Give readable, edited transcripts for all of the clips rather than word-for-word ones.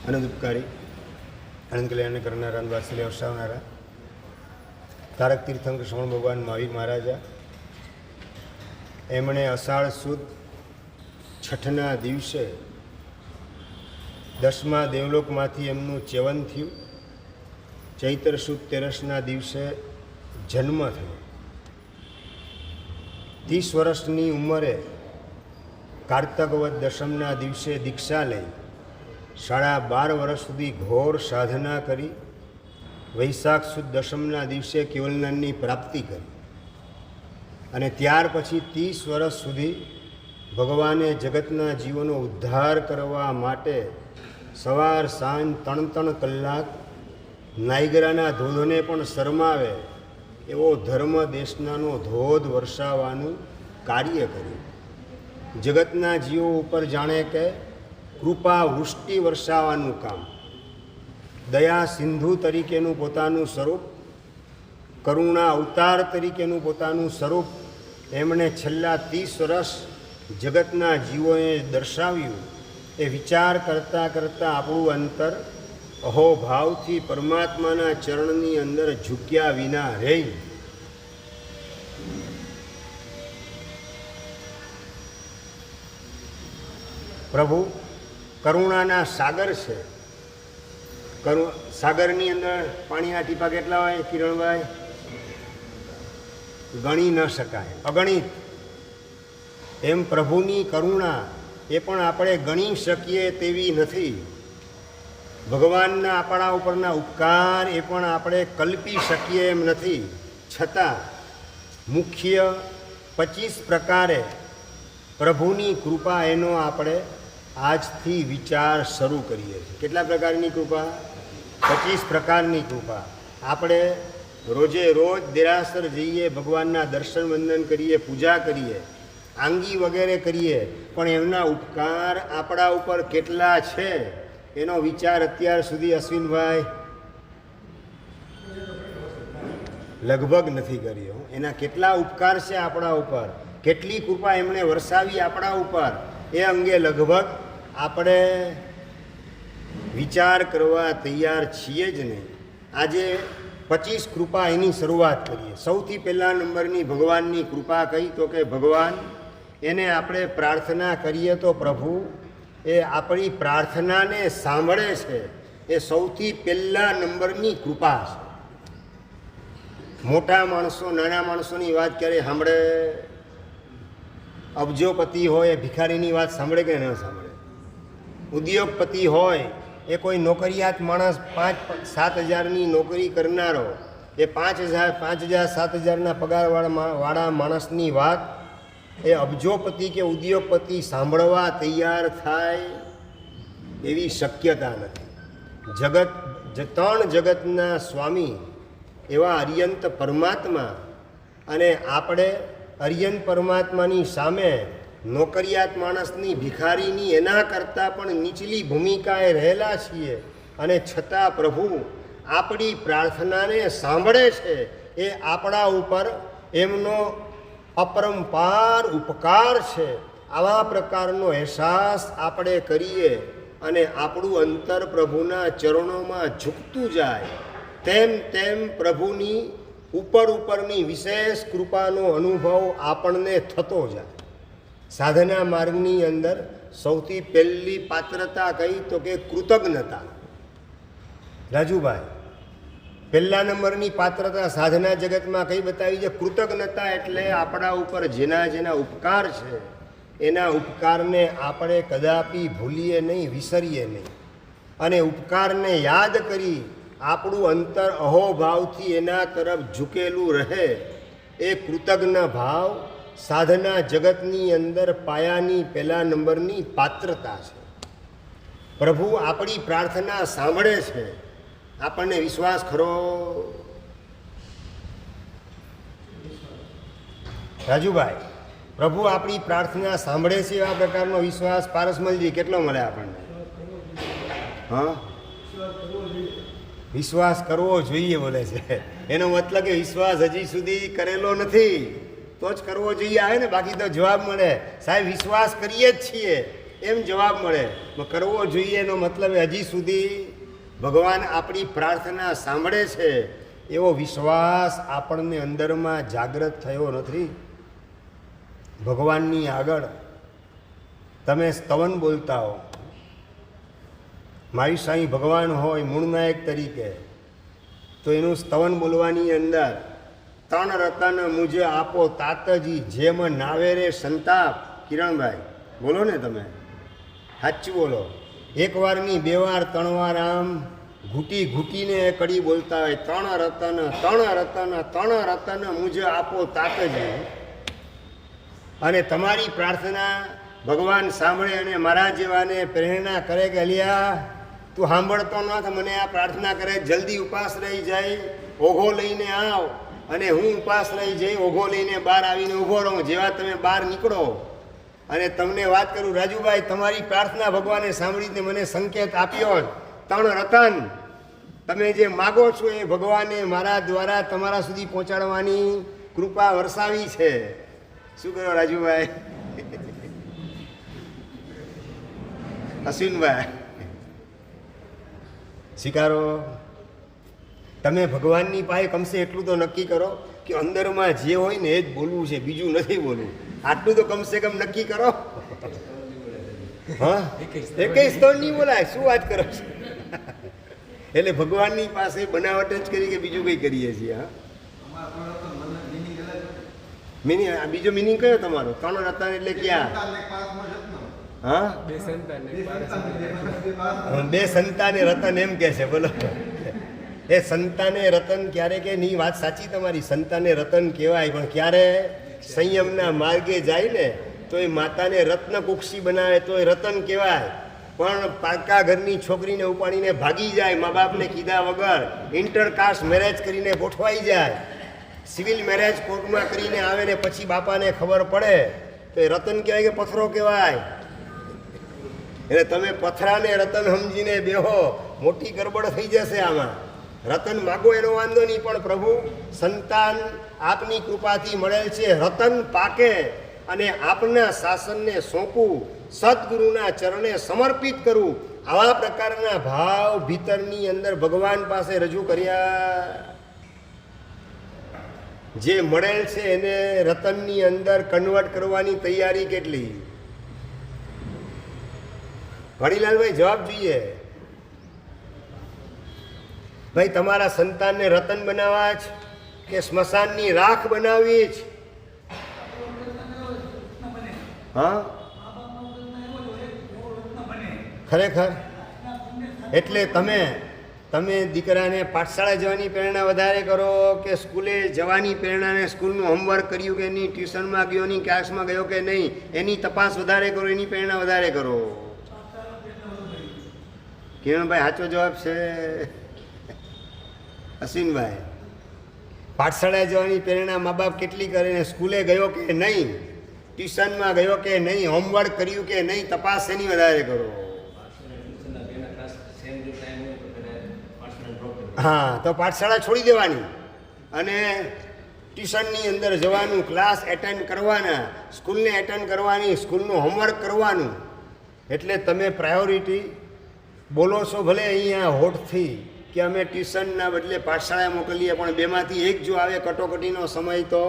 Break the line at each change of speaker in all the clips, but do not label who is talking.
અનંત ઉપકારી, અનંત કલ્યાણ કરનારા, વાત્સલ્ય વરસાવનારા તારક તીર્થંકર શ્રવણ ભગવાન મહાવીર મહારાજા, એમણે અષાઢ સુદ છઠના દિવસે 10મા દેવલોકમાંથી એમનું ચેવન થયું. ચૈત્ર સુદ 13ના દિવસે જન્મ થયો. 30 વર્ષની ઉંમરે કારતકવદ દશમના દિવસે દીક્ષા લઈ 12.5 વર્ષ સુધી ઘોર સાધના કરી વૈશાખ સુદ દશમના દિવસે કેવલજ્ઞાનની પ્રાપ્તિ કરી અને ત્યાર પછી 30 વર્ષ સુધી ભગવાને જગતના જીવોનો ઉદ્ધાર કરવા માટે સવાર સાંજ 3 કલાક નાયગરાના ધોધને પણ શરમાવે એવો ધર્મ દેશનાનો ધોધ વરસાવવાનું કાર્ય કર્યું. જગતના જીવો ઉપર જાણે કે કૃપા વૃષ્ટિ વરસાવવાનું કામ. દયા સિંધુ તરીકેનું પોતાનું સ્વરૂપ, કરુણા અવતાર તરીકેનું પોતાનું સ્વરૂપ એમણે છેલ્લા 30 વર્ષ જગતના જીવોએ દર્શાવ્યું. એ વિચાર કરતાં કરતાં આપણું અંતર અહોભાવથી પરમાત્માના ચરણની અંદર ઝૂક્યા વિના રહી. પ્રભુ કરુણાના સાગર છે. સાગરની અંદર પાણીના ટીપા કેટલા હોય કિરણભાઈ? ગણી ન શકાય, અગણિત. એમ પ્રભુની કરુણા એ પણ આપણે ગણી શકીએ તેવી નથી. ભગવાનના આપણા ઉપરના ઉપકાર એ પણ આપણે કલ્પી શકીએ એમ નથી. છતાં મુખ્ય 25 પ્રકારે પ્રભુની કૃપા એનો આપણે આજથી વિચાર શરૂ કરીએ છીએ. કેટલા પ્રકારની કૃપા? 25 પ્રકારની કૃપા. આપણે રોજે રોજ દેરાસર જઈએ, ભગવાનના દર્શન વંદન કરીએ, પૂજા કરીએ, આંગી વગેરે કરીએ, પણ એમના ઉપકાર આપણા ઉપર કેટલા છે એનો વિચાર અત્યાર સુધી અશ્વિનભાઈ લગભગ નથી કર્યો. એના કેટલા ઉપકાર છે આપણા ઉપર, કેટલી કૃપા એમણે વરસાવી આપણા ઉપર, એ અંગે લગભગ આપણે વિચાર કરવા તૈયાર છીએ જ નહીં. આજે 25 કૃપા એની શરૂઆત કરીએ. સૌથી પહેલા નંબરની ભગવાનની કૃપા કહી તો કે ભગવાન એને આપણે પ્રાર્થના કરીએ તો પ્રભુ એ આપણી પ્રાર્થનાને સાંભળે છે. એ સૌથી પહેલા નંબરની કૃપા છે. મોટા માણસો નાના માણસોની વાત ક્યારે સાંભળે? અબજોપતિ હોય એ ભિખારીની વાત સાંભળે કે ન સાંભળે? ઉદ્યોગપતિ હોય એ કોઈ નોકરિયાત માણસ 5-7 હજારની નોકરી કરનારો એ 5,000-7,000ના પગારવાળા માણસની વાત એ અબજોપતિ કે ઉદ્યોગપતિ સાંભળવા તૈયાર થાય એવી શક્યતા નથી. ત્રણ જગતના સ્વામી એવા અર્યંત પરમાત્મા, અને આપણે અર્યંત પરમાત્માની સામે નોકરિયાત માણસની, ભિખારીની એના કરતાં પણ નીચલી ભૂમિકાએ રહેલા છીએ. અને છતાં પ્રભુ આપણી પ્રાર્થનાને સાંભળે છે. એ આપણા ઉપર એમનો અપરંપાર ઉપકાર છે. આવા પ્રકારનો અહેસાસ આપણે કરીએ અને આપણું અંતર પ્રભુના ચરણોમાં ઝૂકતું જાય, તેમ તેમ પ્રભુની ઉપરની વિશેષ કૃપાનો અનુભવ આપણને થતો જાય. સાધના માર્ગની અંદર સૌથી પહેલી પાત્રતા કહી તો કે કૃતજ્ઞતા. રાજુભાઈ, પહેલા નંબરની પાત્રતા સાધના જગતમાં કઈ બતાવી છે? કૃતજ્ઞતા. એટલે આપણા ઉપર જેના ઉપકાર છે એના ઉપકારને આપણે કદાપી ભૂલીએ નહીં, વિસરીએ નહીં. અને ઉપકારને યાદ કરી આપણું અંતર અહોભાવથી એના તરફ ઝૂકેલું રહે. એ કૃતજ્ઞ ભાવ સાધના જગતની અંદર પાયાની પહેલા નંબરની પાત્રતા છે. પ્રભુ આપણી પ્રાર્થના સાંભળે છે. આપણને વિશ્વાસ ખરો? રાજુભાઈ, પ્રભુ આપણી પ્રાર્થના સાંભળે છે એવા પ્રકારનો વિશ્વાસ પારસમલજી કેટલો મળે આપણને? હા, વિશ્વાસ કરવો જોઈએ બોલે છે. એનો મતલબ કે વિશ્વાસ હજી સુધી કરેલો નથી તો જ કરવો જોઈએ આવે ને, બાકી તો જવાબ મળે સાહેબ વિશ્વાસ કરીએ જ છીએ એમ જવાબ મળે. કરવો જોઈએ એનો મતલબ હજી સુધી ભગવાન આપણી પ્રાર્થના સાંભળે છે એવો વિશ્વાસ આપણને અંદરમાં જાગૃત થયો નથી. ભગવાનની આગળ તમે સ્તવન બોલતા હો, મારી સાંઈ ભગવાન હોય મૂળનાયક તરીકે, તો એનું સ્તવન બોલવાની અંદર ત્રણ રતન મુજે આપો તાતજી જેમ નાવે રે સંતાપ. કિરણભાઈ બોલો ને, તમે સાચું બોલો. એક વાર નહીં, બે વાર, ત્રણ વાર આમ ઘૂંટી ઘૂંટીને કડી બોલતા હોય, ત્રણ રતન ત્રણ રતન ત્રણ રતન મુજે આપો તાતજી. અને તમારી પ્રાર્થના ભગવાન સાંભળે અને મારા જેવાને પ્રેરણા કરે કે અલિયા તું સાંભળતો ન મને આ પ્રાર્થના કરે, જલ્દી ઉપાસ રહી જાય, ઓઘો લઈને આવ. અને હું ઉપાસ રહી જઈ, ઓઘો લઈને બહાર આવીને ઊભો રહું. જેવા તમે બહાર નીકળો અને તમને વાત કરું, રાજુભાઈ તમારી પ્રાર્થના ભગવાને સાંભળીને મને સંકેત આપ્યો, ત્રણ રતન તમે જે માગો છો એ ભગવાને મારા દ્વારા તમારા સુધી પહોંચાડવાની કૃપા વરસાવી છે. શું કરો રાજુભાઈ? અશ્વિનભાઈ સ્વીકારો. તમે ભગવાનની પાસે કમસે એટલું તો નક્કી કરો કે અંદરમાં જે હોય ને એ જ બોલવું છે, બીજું નથી બોલવું. આટલું તો કમસે કમ નક્કી કરો. હા, એકેય સ્તર નહીં બોલાય. શું વાત કરો છો? એટલે ભગવાનની પાસે બનાવટ જ કરી કે બીજું કંઈ કરીએ છીએ? હા, મિનિંગ બીજો મિનિંગ કયો તમારો? ત્રણ રતન એટલે ક્યાં? હા, બે સંતાને રતન એમ કે છે. બોલો, એ સંતાને રતન ક્યારે કે નહીં? વાત સાચી તમારી, સંતાને રતન કહેવાય, પણ ક્યારે સંયમના માર્ગે જાય ને તો એ માતાને રત્ન કુક્ષી બનાવે તો એ રતન કહેવાય. પણ પાકા ઘરની છોકરીને ઉપાડીને ભાગી જાય, મા બાપને કીધા વગર ઇન્ટરકાસ્ટ મેરેજ કરીને ગોઠવાઈ જાય, સિવિલ મેરેજ કોર્ટમાં કરીને આવે ને પછી બાપાને ખબર પડે તો એ રતન કહેવાય કે પથરો કહેવાય? એટલે તમે પથરાને રતન સમજીને બેહો, મોટી ગરબડ થઈ જશે આમાં. રતન માગો એનો વાંધો નહીં, પણ પ્રભુ સંતાન આપની કૃપાથી મળેલ છે, રતન પાકે અને આપના શાસનને સોંપું, સદગુરુના ચરણે સમર્પિત કરું, આવા પ્રકારના ભાવ ભીતરની અંદર ભગવાન પાસે રજૂ કર્યા. જે મળેલ છે એને રતનની અંદર કન્વર્ટ કરવાની તૈયારી કેટલી? હરિલાલભાઈ જવાબ જોઈએ. ભાઈ તમારા સંતાનને રતન બનાવવા જ કે સ્મશાનની રાખ બનાવવી જ? હા, ખરેખર. એટલે તમે દીકરાને પાઠશાળા જવાની પ્રેરણા વધારે કરો કે સ્કૂલે જવાની પ્રેરણાને, સ્કૂલનું હોમવર્ક કર્યું કે નહીં, ટ્યુશનમાં ગયો નહીં, ક્લાસમાં ગયો કે નહીં, એની તપાસ વધારે કરો, એની પ્રેરણા વધારે કરો? કિરણભાઈ સાચો જવાબ છે. અશ્વિનભાઈ પાઠશાળા જવાની પ્રેરણા મા બાપ કેટલી કરે ને સ્કૂલે ગયો કે નહીં, ટ્યુશનમાં ગયો કે નહીં, હોમવર્ક કર્યું કે નહીં, તપાસ એની વધારે કરો? હા, તો પાઠશાળા છોડી દેવાની અને ટ્યુશનની અંદર જવાનું, ક્લાસ એટેન્ડ કરવાના, સ્કૂલને એટેન્ડ કરવાની, સ્કૂલનું હોમવર્ક કરવાનું. એટલે તમે પ્રાયોરિટી બોલો છો ભલે અહીંયા હોઠથી કે અમે ટ્યુશનના બદલે પાઠશાળાએ મોકલીએ, પણ બેમાંથી એક જો આવે કટોકટીનો સમય તો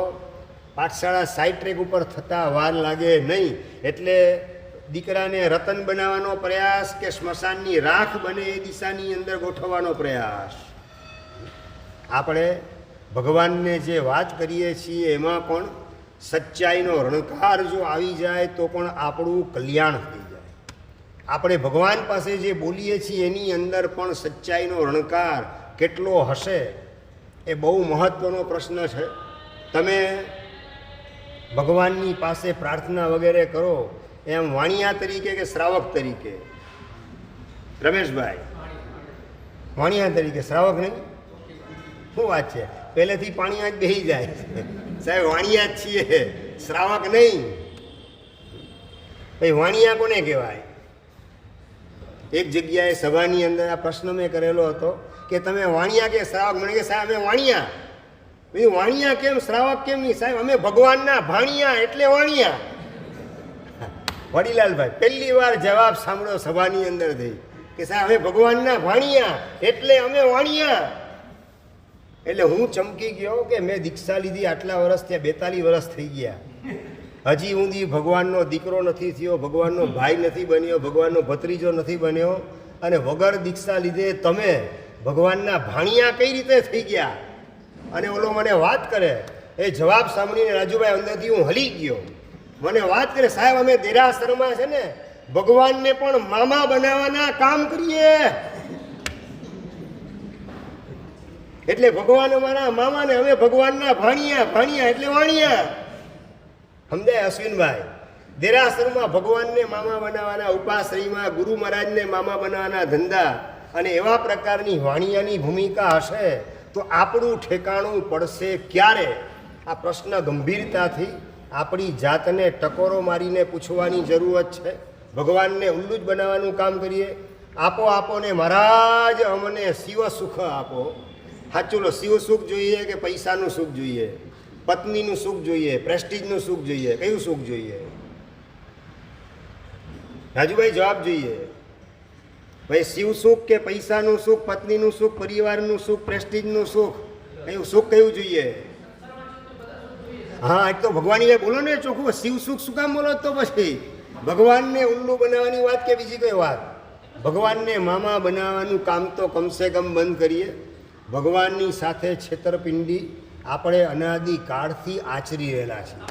પાઠશાળા સાઈડ ટ્રેક ઉપર થતાં વાર લાગે નહીં. એટલે દીકરાને રતન બનાવવાનો પ્રયાસ કે સ્મશાનની રાખ બને એ દિશાની અંદર ગોઠવવાનો પ્રયાસ. આપણે ભગવાનને જે વાત કરીએ છીએ એમાં પણ સચ્ચાઈનો રણકાર જો આવી જાય તો પણ આપણું કલ્યાણ થઈ જાય. આપણે ભગવાન પાસે જે બોલીએ છીએ એની અંદર પણ સચ્ચાઈનો રણકાર કેટલો હશે એ બહુ મહત્ત્વનો પ્રશ્ન છે. તમે ભગવાનની પાસે પ્રાર્થના વગેરે કરો એમ વાણિયા તરીકે કે શ્રાવક તરીકે? રમેશભાઈ, વાણિયા તરીકે, શ્રાવક નહીં? શું વાત છે? પહેલેથી પાણીમાં જ બેસી જાય સાહેબ, વાણિયા જ છીએ, શ્રાવક નહીં. ભાઈ વાણિયા કોને કહેવાય? એક જગ્યાએ સભાની અંદર આ પ્રશ્ન મેં કરેલો હતો કે તમે વાણિયા કે શ્રાવક? મને કે સાહેબ અમે વાણિયા. વાણિયા કેમ, શ્રાવક કેમ નહીં? સાહેબ અમે ભગવાનના ભાણિયા એટલે વાણિયા. વડીલાલભાઈ પહેલી વાર જવાબ સાંભળો સભાની અંદર થઈ કે સાહેબ અમે ભગવાનના ભાણિયા એટલે અમે વાણિયા. એટલે હું ચમકી ગયો કે મેં દીક્ષા લીધી આટલા વર્ષ, ત્યાં 42 વર્ષ થઈ ગયા, હજી ઊંધી ભગવાનનો દીકરો નથી થયો, ભગવાનનો ભાઈ નથી બન્યો, ભગવાનનો ભત્રીજો નથી બન્યો, અને વગર દીક્ષા લીધે તમે ભગવાનના ભાણિયા કઈ રીતે થઈ ગયા? અને ઓલો મને વાત કરે, એ જવાબ સાંભળીને રાજુભાઈ અંદરથી હું હલી ગયો. મને વાત કરે, સાહેબ અમે દેરાસરમાં છે ને ભગવાનને પણ મામા બનાવવાના કામ કરીએ, એટલે ભગવાન અમારા મામા ને અમે ભગવાનના ભાણિયા, ભાણિયા એટલે વાણિયા. સમજાય અશ્વિનભાઈ? દેરાસરમાં ભગવાનને મામા બનાવવાના, ઉપાશ્રયમાં ગુરુ મહારાજને મામા બનાવવાના ધંધા, અને એવા પ્રકારની વાણિયાની ભૂમિકા હશે તો આપણું ઠેકાણું પડશે ક્યારે? આ પ્રશ્ન ગંભીરતાથી આપણી જાતને ટકોરો મારીને પૂછવાની જરૂરત છે. ભગવાનને ઉલ્લુ જ બનાવવાનું કામ કરીએ. આપો આપો ને મહારાજ અમને શિવ સુખ આપો. સાચું લો, શિવ સુખ જોઈએ કે પૈસાનું સુખ જોઈએ? પત્નીનું સુખ જોઈએ? પ્રેસ્ટીજનું સુખ જોઈએ? કયું સુખ જોઈએ? રાજુભાઈ જવાબ જોઈએ. ભાઈ શિવ સુખ કે પૈસાનું સુખ, પત્નીનું સુખ, પરિવારનું સુખ, પ્રેસ્ટીજનું સુખ, કયું સુખ કયું જોઈએ? હા, એક તો ભગવાનની બોલો ને ચોખ્ખું, શિવ સુખ શું કામ બોલો? તો પછી ભગવાનને ઉલ્લુ બનાવવાની વાત કે બીજી કઈ વાત? ભગવાનને મામા બનાવવાનું કામ તો કમસે કમ બંધ કરીએ. ભગવાનની સાથે છેતરપિંડી આપણે અનાદિ કાળથી આચરી રહેલા છીએ.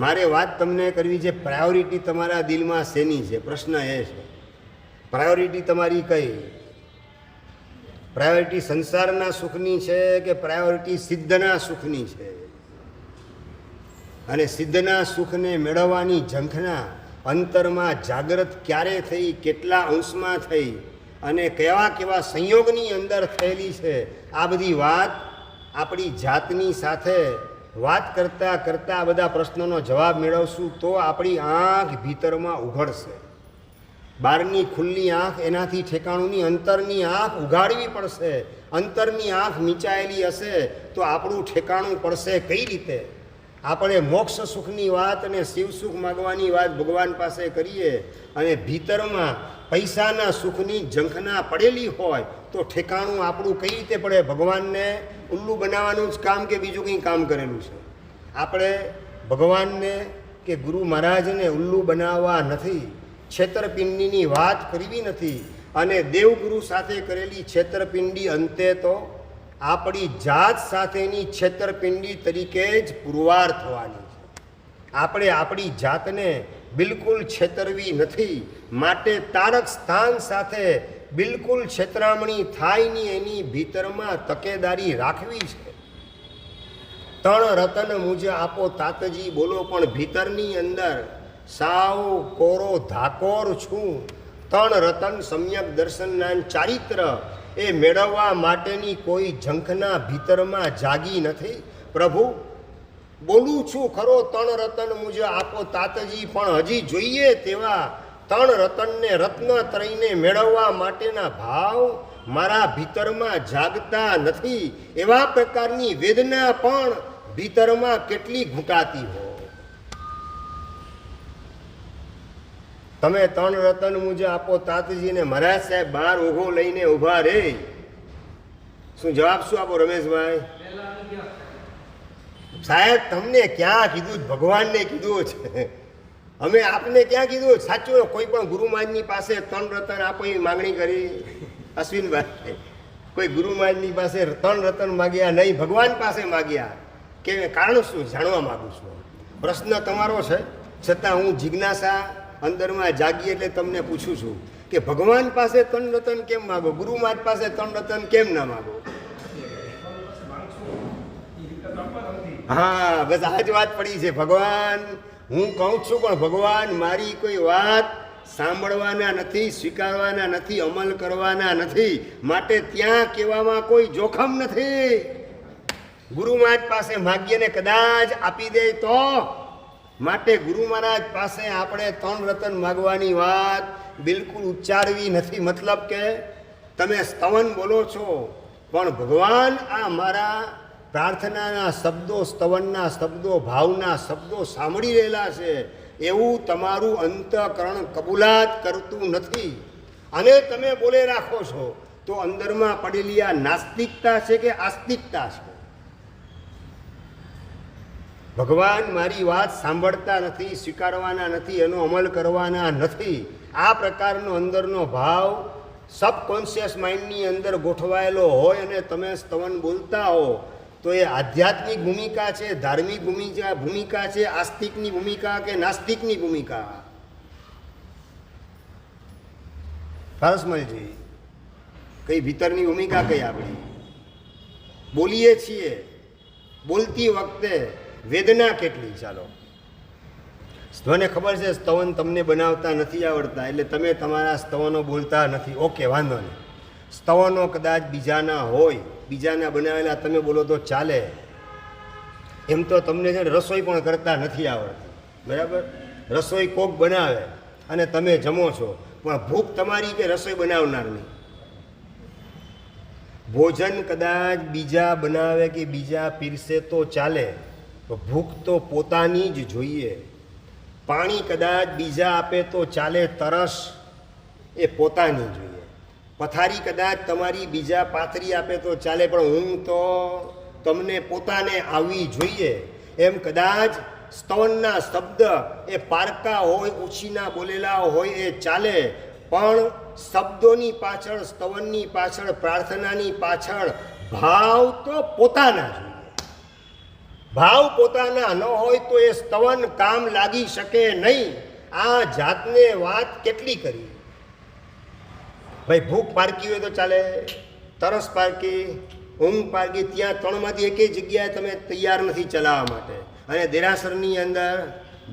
મારે વાત તમને કરવી છે, પ્રાયોરિટી તમારા દિલમાં શેની છે? પ્રશ્ન એ છે, પ્રાયોરિટી તમારી કઈ? પ્રાયોરિટી સંસારના સુખની છે કે પ્રાયોરિટી સિદ્ધના સુખની છે? અને સિદ્ધના સુખને મેળવવાની ઝંખના અંતરમાં જાગૃત ક્યારે થઈ, કેટલા અંશમાં થઈ, અને કેવા કેવા સંયોગની અંદર થયેલી છે, આ બધી વાત આપણી જાતની સાથે વાત કરતાં કરતાં આ બધા પ્રશ્નોનો જવાબ મેળવશું તો આપણી આંખ ભીતરમાં ઉઘડશે. બહારની ખુલ્લી આંખ એનાથી ઠેકાણુંની, અંતરની આંખ ઉઘાડવી પડશે. અંતરની આંખ મીચાયેલી હશે તો આપણું ઠેકાણું પડશે કઈ રીતે? આપણે મોક્ષ સુખની વાત અને શિવ સુખ માગવાની વાત ભગવાન પાસે કરીએ, અને ભીતરમાં પૈસાના સુખની ઝંખના પડેલી હોય તો ઠેકાણું આપણું કઈ રીતે પડે? ભગવાનને ઉલ્લુ બનાવવાનું જ કામ કે બીજું કંઈ કામ કરેલું છે? આપણે ભગવાનને કે ગુરુ મહારાજને ઉલ્લુ બનાવવા નથી, છેતરપિંડીની વાત કરવી નથી, અને દેવગુરુ સાથે કરેલી છેતરપિંડી અંતે તો આપણી જાત સાથેની છેતરપિંડી તરીકે જ પુરવાર થવાની છે. આપણે આપણી જાતને બિલકુલ છેતરવી નથી, માટે તારક સ્થાન સાથે બિલકુલ છેતરામણી થાય નહીં એની ભીતરમાં તકેદારી રાખવી છે. ત્રણ રતન મુજ આપો તાતજી બોલો, પણ ભીતરની અંદર સાવ કોરો ધાકોર છું. ત્રણ રતન સમ્યક દર્શનના ચારિત્ર એ મેળવવા માટેની કોઈ ઝંખના ભીતરમાં જાગી નથી. પ્રભુ બોલું છું ખરો, ત્રણ રતન મુજ આપો તાતજી, પણ હજી જોઈએ તેવા ત્રણ રતનને, રત્નત્રયને મેળવવા માટેના ભાવ મારા ભીતરમાં જાગતા નથી. એવા પ્રકારની વેદના પણ ભીતરમાં કેટલી ઘૂંટાતી હોય. તમે ત્રણ રતન મુજ આપો તાતજીને મહારાજ સાહેબ બહાર ઊભો લઈને ઊભા રે, શું જવાબ શું આપો રમેશભાઈ? સાહેબ તમને ક્યાં કીધું? ભગવાનને કીધું છે. અમે આપને ક્યાં કીધું? સાચું, કોઈ પણ ગુરુ મહારાજની પાસે ત્રણ રતન આપો એવી માગણી કરી? અશ્વિનભાઈ, કોઈ ગુરુ મહારાજની પાસે ત્રણ રતન માગ્યા નહીં, ભગવાન પાસે માગ્યા. કે કારણ શું? જાણવા માગું છું. પ્રશ્ન તમારો છે, છતાં હું જિજ્ઞાસા અંદરમાં જાગી એટલે તમને પૂછું છું કે ભગવાન પાસે ત્રણ રતન કેમ માગો? ગુરુ મહારાજ પાસે ત્રણ રતન કેમ ના માગો? હા, બસ આ જ વાત પડી છે. ભગવાન, હું કહું છું પણ ભગવાન મારી કોઈ વાત સાંભળવાના નથી, સ્વીકારવાના નથી, અમલ કરવાના નથી, માટે ત્યાં કહેવામાં કોઈ જોખમ નથી. ગુરુ મહારાજ પાસે માગીએ ને કદાચ આપી દે તો? માટે ગુરુ મહારાજ પાસે આપણે ત્રણ રતન માગવાની વાત બિલકુલ ઉચ્ચારવી નથી. મતલબ કે તમે સ્તવન બોલો છો, પણ ભગવાન આ મારા પ્રાર્થનાના શબ્દો, સ્તવનના શબ્દો, ભાવના શબ્દો સાંભળી રહેલા છે, એવું તમારું અંતઃકરણ કબૂલાત કરતું નથી અને તમે બોલે રાખો છો, તો અંદરમાં પડેલી આ નાસ્તિકતા છે કે આસ્તિકતા છે? ભગવાન મારી વાત સાંભળતા નથી, સ્વીકારવાના નથી, એનો અમલ કરવાના નથી. આ પ્રકારનો અંદરનો ભાવ સબકોન્શિયસ માઇન્ડની અંદર ગોઠવાયેલો હોય અને તમે સ્તવન બોલતા હો, તો એ આધ્યાત્મિક ભૂમિકા છે, ધાર્મિક ભૂમિકા છે, આસ્તિકની ભૂમિકા કે નાસ્તિકની ભૂમિકા? પારસમલજી, કઈ ભીતરની ભૂમિકા કઈ આપણી? બોલીએ છીએ, બોલતી વખતે વેદના કેટલી? ચાલો, મને ખબર છે સ્તવન તમને બનાવતા નથી આવડતા, એટલે તમે તમારા સ્તવનો બોલતા નથી. ઓકે, વાંધો નહીં. સ્તવનો કદાચ બીજાના હોય, બીજાના બનાવેલા તમે બોલો તો ચાલે. એમ તો તમને છે ને રસોઈ પણ કરતા નથી આવડતી, બરાબર? રસોઈ કોક બનાવે અને તમે જમો છો, પણ ભૂખ તમારી કે રસોઈ બનાવનારની? ભોજન કદાચ બીજા બનાવે કે બીજા પીરસે તો ચાલે, તો ભૂખ તો પોતાની જ જોઈએ. પાણી કદાચ બીજા આપે તો ચાલે, તરસ એ પોતાની જોઈએ. પથારી કદાચ તમારી બીજા પાથરી આપે તો ચાલે, પણ ઊંઘ તો તમને પોતાને આવવી જોઈએ. એમ કદાચ સ્તવનના શબ્દ એ પારકા હોય, ઉછીના બોલેલા હોય એ ચાલે, પણ શબ્દોની પાછળ, સ્તવનની પાછળ, પ્રાર્થનાની પાછળ ભાવ તો પોતાના જોઈએ. ભાવ પોતાના ન હોય તો એ સ્તવન કામ લાગી શકે નહીં. આ જાતને વાત કેટલી કરી? ભાઈ, ભૂખ પારકી હોય તો ચાલે, તરસ પારકી, ઊંઘ પારકી, ત્યાં ત્રણમાંથી એકેય જગ્યાએ તમે તૈયાર નથી ચલાવવા માટે. અને દેરાસરની અંદર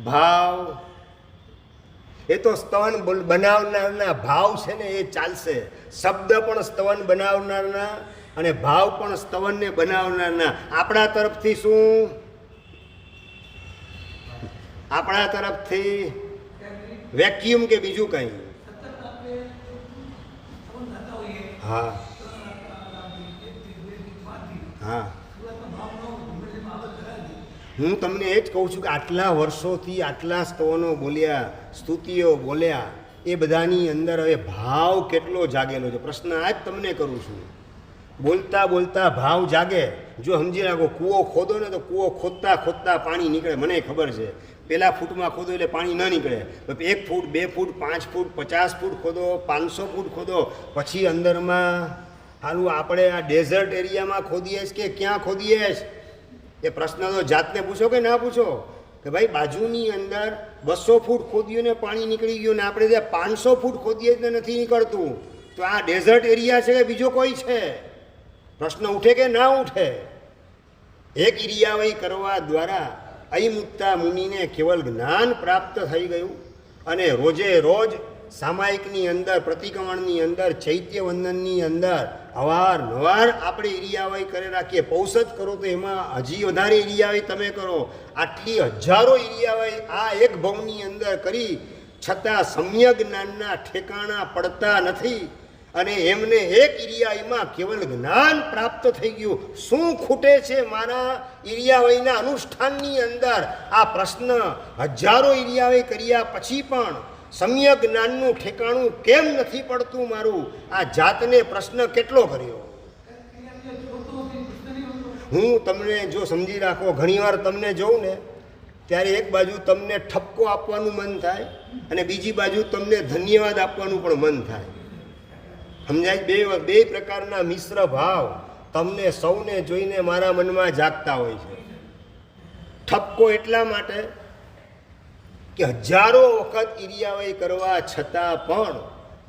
ભાવ, એ તો સ્તવન બનાવનારના ભાવ છે ને એ ચાલશે. શબ્દ પણ સ્તવન બનાવનારના અને ભાવ પણ સ્તવનને બનાવનારના. આપણા તરફથી શું? આપણા તરફથી વેક્યુમ કે બીજું કંઈ? હા હા, હું તમને એ જ કહું છું કે આટલા વર્ષોથી આટલા સ્તવનો બોલ્યા, સ્તુતિઓ બોલ્યા, એ બધાની અંદર હવે ભાવ કેટલો જાગેલો છે? પ્રશ્ન આ જ તમને કરું છું. બોલતા બોલતા ભાવ જાગે. જો સમજી રાખો, કૂવો ખોદો ને તો કૂવો ખોદતા ખોદતા પાણી નીકળે. મને ખબર છે, પહેલાં ફૂટમાં ખોદો એટલે પાણી ન નીકળે. 1 ફૂટ, 2 ફૂટ, 5 ફૂટ, 50 ફૂટ ખોદો, 500 ફૂટ ખોદો, પછી અંદરમાં હાલું આપણે આ ડેઝર્ટ એરિયામાં ખોદીએ કે ક્યાં ખોદીએ? એ પ્રશ્ન તો જાતને પૂછો કે ના પૂછો કે ભાઈ બાજુની અંદર 200 ફૂટ ખોદ્યું ને પાણી નીકળી ગયું, ને આપણે ત્યાં 500 ફૂટ ખોદીએ ને નથી નીકળતું, તો આ ડેઝર્ટ એરિયા છે કે બીજો કોઈ છે? પ્રશ્ન ઉઠે કે ના ઉઠે? એક ઇરિયાવઈ કરવા દ્વારા અયમુક્તા મુનિને કેવલ જ્ઞાન પ્રાપ્ત થઈ ગયું, અને રોજે રોજ સામાયિકની અંદર, પ્રતિક્રમણની અંદર, ચૈત્યવંદનની અંદર અવારનવાર આપણે ઇરિયાવઈ કરી રાખીએ. પૌષધ કરો તો એમાં હજી વધારે ઇરિયાવઈ તમે કરો. આટલી હજારો ઇરિયાવઈ આ એક ભવની અંદર કરી છતાં સમ્યક જ્ઞાનના ઠેકાણા પડતા નથી, અને એમને એક ઇરિયાવઈમાં કેવલ જ્ઞાન પ્રાપ્ત થઈ ગયું. શું ખૂટે છે મારા ઇરિયાવઈના અનુષ્ઠાનની અંદર? આ પ્રશ્ન હજારો ઇરિયાવઈ કર્યા પછી પણ સમ્યક જ્ઞાનનું ઠેકાણું કેમ નથી પડતું મારું? આ જાતને પ્રશ્ન કેટલો કર્યો? હું તમને જો સમજી રાખો, ઘણીવાર તમને જોઉં ને ત્યારે એક બાજુ તમને ઠપકો આપવાનું મન થાય અને બીજી બાજુ તમને ધન્યવાદ આપવાનું પણ મન થાય. સમજાય? બે પ્રકારના મિશ્ર ભાવ તમને સૌને જોઈને મારા મનમાં જાગતા હોય છે. ઠપકો એટલા માટે કે હજારો વખત ઇરિયાવઈ કરવા છતાં પણ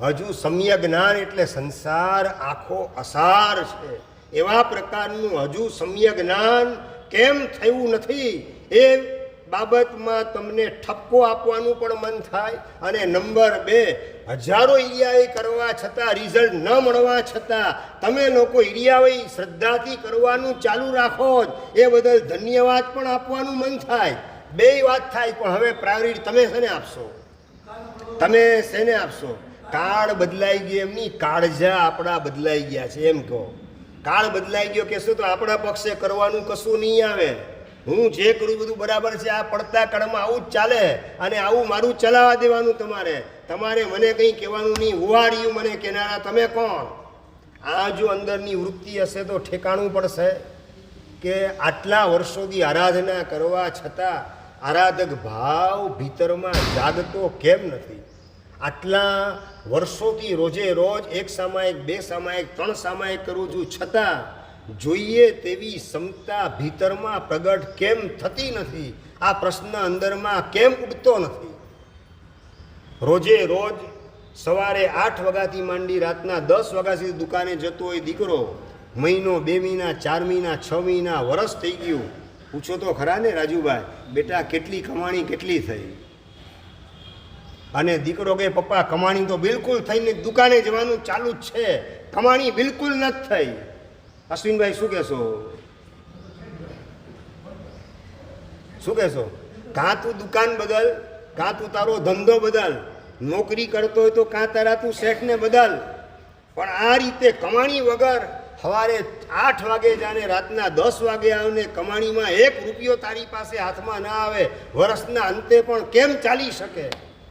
હજુ સમ્યક જ્ઞાન એટલે સંસાર આખો અસાર છે, એવા પ્રકારનું હજુ સમ્યક જ્ઞાન કેમ થયું નથી એ બાબતમાં તમને ઠપકો આપવાનું પણ મન થાય. અને નંબર 2, હજારો ઇરિયાવઈ કરવા છતાં, રિઝલ્ટ ન મળવા છતાં તમે લોકો ઇરિયાવઈ શ્રદ્ધાથી કરવાનું ચાલુ રાખો જ, એ બદલ ધન્યવાદ પણ આપવાનું મન થાય. બે વાત થાય, પણ હવે પ્રાયોરિટી તમે શેને આપશો? તમે શેને આપશો? કાળ બદલાઈ ગયો એમ નહીં, કાળજા આપણા બદલાઈ ગયા છે એમ કહો. કાળ બદલાઈ ગયો કહેશો તો આપણા પક્ષે કરવાનું કશું નહીં આવે. હું જે કરું બધું બરાબર છે. આ પડતા કાળમાં આવું જ ચાલે અને આવું મારું ચલાવવા દેવાનું. તમારે મને કંઈ કહેવાનું નહીં. હુવાડ્યું મને કહેનારા તમે કોણ? આ જો અંદરની વૃત્તિ હશે તો ઠેકાણું પડશે કે આટલા વર્ષોથી આરાધના કરવા છતાં આરાધક ભાવ ભીતરમાં જાગતો કેમ નથી? આટલા વર્ષોથી રોજે રોજ 1 સામાયિક 2 સામાયિક 3 સામાયિક કરું છું, છતાં જોઈએ તેવી ક્ષમતા ભીતરમાં પ્રગટ કેમ થતી નથી? આ પ્રશ્ન અંદરમાં કેમ ઉઠતો નથી? રોજે રોજ સવારે 8 વાગ્યાથી માંડી રાતના 10 વાગ્યા સુધી દુકાને જતો હોય દીકરો, મહિનો 2 મહિના 4 મહિના 6 મહિના વરસ થઈ ગયું, પૂછો તો ખરા ને રાજુભાઈ, બેટા કેટલી કમાણી કેટલી થઈ? અને દીકરો કે પપ્પા કમાણી તો બિલકુલ થઈને દુકાને જવાનું ચાલુ જ છે, કમાણી બિલકુલ નથી થઈ. અશ્વિનભાઈ શું કહેશો? શું કહેશો? કાં તું દુકાન બદલ, કાં તું તારો ધંધો બદલ, નોકરી કરતો હોય તો કાં તારા તું શેઠને બદલ, પણ આ રીતે કમાણી વગર સવારે 8 વાગે જાને રાતના 10 વાગે આવીને કમાણીમાં 1 રૂપિયો તારી પાસે હાથમાં ના આવે, વર્ષના અંતે પણ કેમ ચાલી શકે?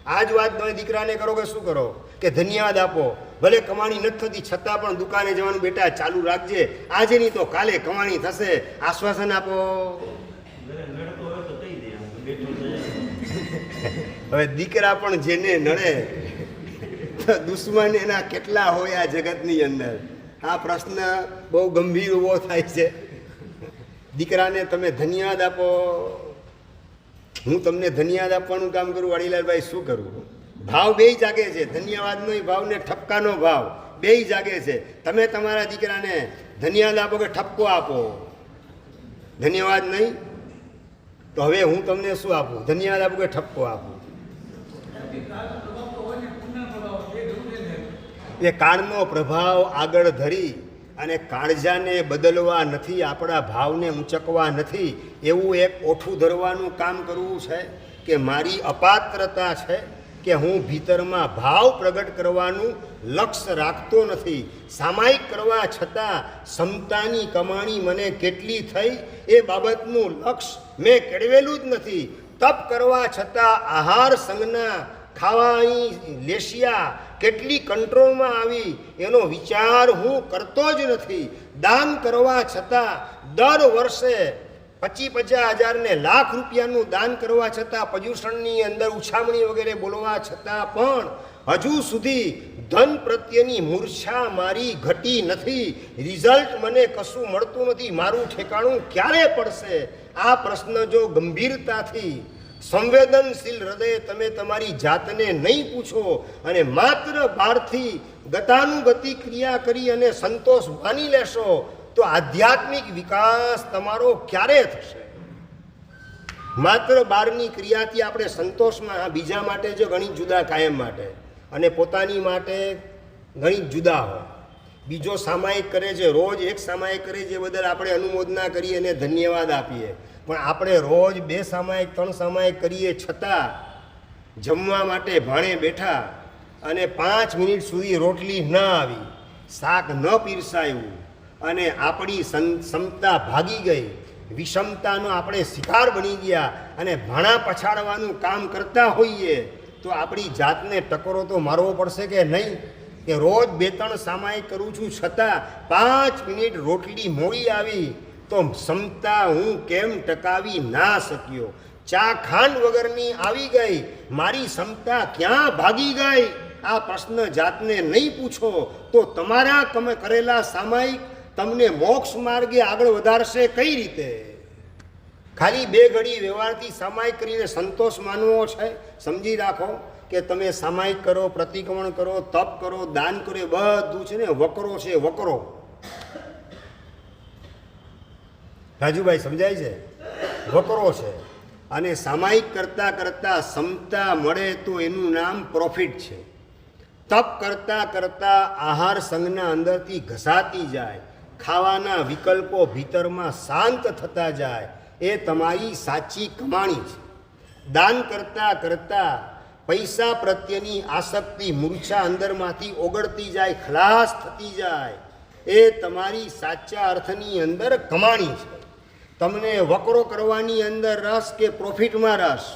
આ જ વાત તમે દીકરાને કરો કે શું કરો કે ધન્યવાદ આપો, ભલે કમાણી નથી થતી છતાં પણ દુકાને જવાનું બેટા ચાલુ રાખજે, આજે નહીં તો કાલે કમાણી થશે, આશ્વાસન આપો. હવે દીકરા પણ જેને નડે તો દુશ્મન એના કેટલા હોય આ જગતની અંદર? આ પ્રશ્ન બહુ ગંભીર ઊભો થાય છે. દીકરાને તમે ધન્યવાદ આપો. હું તમને ધન્યવાદ આપવાનું કામ કરું વાડીલાલભાઈ, શું કરું? ભાવ બેય જાગે છે, ધન્યવાદનો ભાવ ને ઠપકાનો ભાવ બેય જાગે છે. તમે તમારા દીકરાને ધન્યવાદ આપો કે ઠપકો આપો? ધન્યવાદ નહીં તો હવે હું તમને શું આપું? ધન્યવાદ આપું કે ઠપકો આપું? એ કાળનો પ્રભાવ આગળ ધરી અને કાળજાને બદલવા નથી, આપણા ભાવને ઊંચકવા નથી, એવું એક ઓઠું ધરવાનું કામ કરવું છે કે મારી અપાત્રતા છે કે હું ભીતરમાં ભાવ પ્રગટ કરવાનું લક્ષ્ય રાખતો નથી. સામાયિક કરવા છતાં ક્ષમતાની કમાણી મને કેટલી થઈ એ બાબતનું લક્ષ્ય મેં કેળવેલું જ નથી. તપ કરવા છતાં આહાર સંજ્ઞા ખાવાની લેશિયા કેટલી કંટ્રોલમાં આવી એનો વિચાર હું કરતો જ નથી. દાન કરવા છતાં દર વર્ષે 25,000 ને લાખ રૂપિયાનું દાન કરવા છતાં, પર્યુષણની અંદર ઉછામણી વગેરે બોલવા છતાં પણ હજુ સુધી ધન પ્રત્યેની મૂર્છા મારી ઘટી નથી. રિઝલ્ટ મને કશું મળતું નથી. મારું ઠેકાણું ક્યારે પડશે? આ પ્રશ્ન જો ગંભીરતાથી સંવેદનશીલ હૃદય તમે તમારી જાતને નહીં પૂછો અને માત્ર બહારથી ગતાનુગતિ ક્રિયા કરી અને સંતોષ માની લેશો તો આધ્યાત્મિક વિકાસ તમારો ક્યારે થશે? માત્ર બહારની ક્રિયાથી આપણે સંતોષમાં, બીજા માટે જો ઘણી જુદા, કાયમ માટે અને પોતાની માટે ઘણી જુદા હોય. બીજો સામાયિક કરે છે, રોજ 1 સામાયિક કરે છે, બદલ આપણે અનુમોદના કરીએ અને ધન્યવાદ આપીએ, પણ આપણે રોજ 2 સામાયિક 3 સામાયિક કરીએ છતાં જમવા માટે ભાણે બેઠા અને 5 મિનિટ સુધી રોટલી ન આવી, શાક ન પીરસાયું અને આપણી ક્ષમતા ભાગી ગઈ, વિષમતાનો આપણે શિકાર બની ગયા અને ભાણા પછાડવાનું કામ કરતા હોઈએ તો આપણી જાતને ટકોરો તો મારવો પડશે કે નહીં? કે રોજ 2-3 સામાયિક કરું છું છતાં 5 મિનિટ રોટલી મોડી આવી તો ક્ષમતા હું કેમ ટકાવી ના શક્યો? ચા ખાંડ વગરની આવી ગઈ, મારી ક્ષમતા ક્યાં ભાગી ગઈ? આ પ્રશ્ન જાતને નહીં પૂછો તો તમારા કરેલા સામાયિક તમને મોક્ષ માર્ગે આગળ વધારશે કઈ રીતે? ખાલી 2 ઘડી વ્યવહારથી સામાયિક કરીને સંતોષ માનવો છે? સમજી રાખો કે તમે સામાયિક કરો, પ્રતિક્રમણ કરો, તપ કરો, દાન કરો, બધું છે ને વકરો છે, વકરો. રાજુભાઈ સમજાય છે? વકરો છે. અને સામાયિક કરતાં કરતાં ક્ષમતા મળે તો એનું નામ પ્રોફિટ છે. તપ કરતાં કરતાં આહાર સંજ્ઞા અંદરથી ઘસાતી જાય, ખાવાના વિકલ્પો ભીતરમાં શાંત થતા જાય, એ તમારી સાચી કમાણી છે. દાન કરતાં કરતાં પૈસા પ્રત્યેની આસક્તિ, મૂર્છા અંદરમાંથી ઓગળતી જાય, ખલાસ થતી જાય, એ તમારી સાચા અર્થની અંદર કમાણી છે. તમને વકરો કરવાની અંદર રસ કે પ્રોફિટમાં રસ?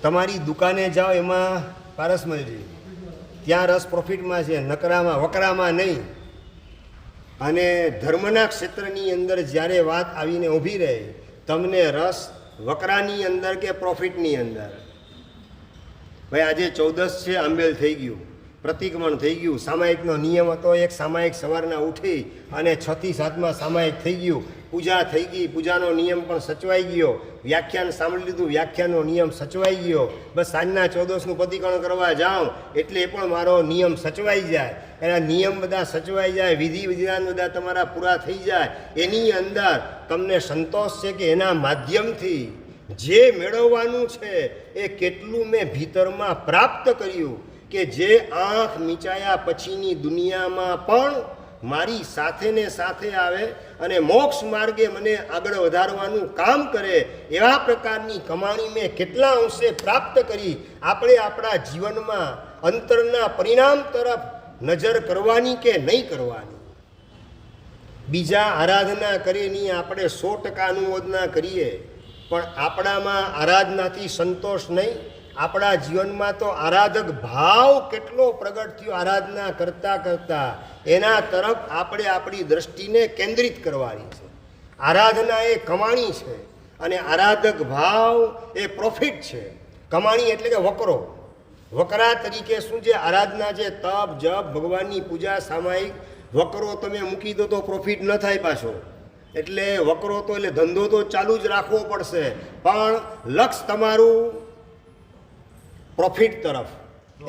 તમારી દુકાને જાઓ એમાં પારસમલજી, ત્યાં રસ પ્રોફિટમાં છે, નકરામાં વકરામાં નહીં. અને ધર્મના ક્ષેત્રની અંદર જ્યારે વાત આવીને ઊભી રહે, તમને રસ વકરાની અંદર કે પ્રોફિટની અંદર? ભાઈ આજે 14 છે, આંબેલ થઈ ગયું, પ્રતિક્રમણ થઈ ગયું, સામાયિકનો નિયમ હતો, એક સામાયિક સવારના ઉઠી અને 6 થી 7માં સામાયિક થઈ ગયું, પૂજા થઈ ગઈ, પૂજાનો નિયમ પણ સચવાઈ ગયો, વ્યાખ્યાન સાંભળી લીધું, વ્યાખ્યાનનો નિયમ સચવાઈ ગયો, બસ સાંજના 14નું પ્રતિક્રમણ કરવા જાઉં એટલે એ પણ મારો નિયમ સચવાઈ જાય. એના નિયમ બધા સચવાઈ જાય, વિધિ વિધાન બધા તમારા પૂરા થઈ જાય, એની અંદર તમને સંતોષ છે કે એના માધ્યમથી જે મેળવવાનું છે એ કેટલું મેં ભીતરમાં પ્રાપ્ત કર્યું, કે જે આંખ મીચાયા પછીની દુનિયામાં પણ મારી સાથે ને સાથે આવે અને મોક્ષ માર્ગે મને આગળ વધારવાનું કામ કરે, એવા પ્રકારની કમાણી મેં કેટલા અંશે પ્રાપ્ત કરી. આપણે આપણા જીવનમાં અંતરના પરિણામ તરફ નજર કરવાની કે નહીં કરવાની? બીજા આરાધના કરીની આપણે 100% અનુમોદના કરીએ, પણ આપણામાં આરાધનાથી સંતોષ નહીં. આપણા જીવનમાં તો આરાધક ભાવ કેટલો પ્રગટ થયો આરાધના કરતાં કરતાં, એના તરફ આપણે આપણી દ્રષ્ટિને કેન્દ્રિત કરવાની છે. આરાધના એ કમાણી છે અને આરાધક ભાવ એ પ્રોફિટ છે. કમાણી એટલે કે વકરો, વકરા તરીકે શું છે? આરાધના છે, તપ જપ ભગવાનની પૂજા સામાયિક. વકરો તમે મૂકી દો તો પ્રોફિટ ન થાય પાછો, એટલે વકરો તો એટલે ધંધો તો ચાલુ જ રાખવો પડશે, પણ લક્ષ તમારું પ્રોફિટ તરફ.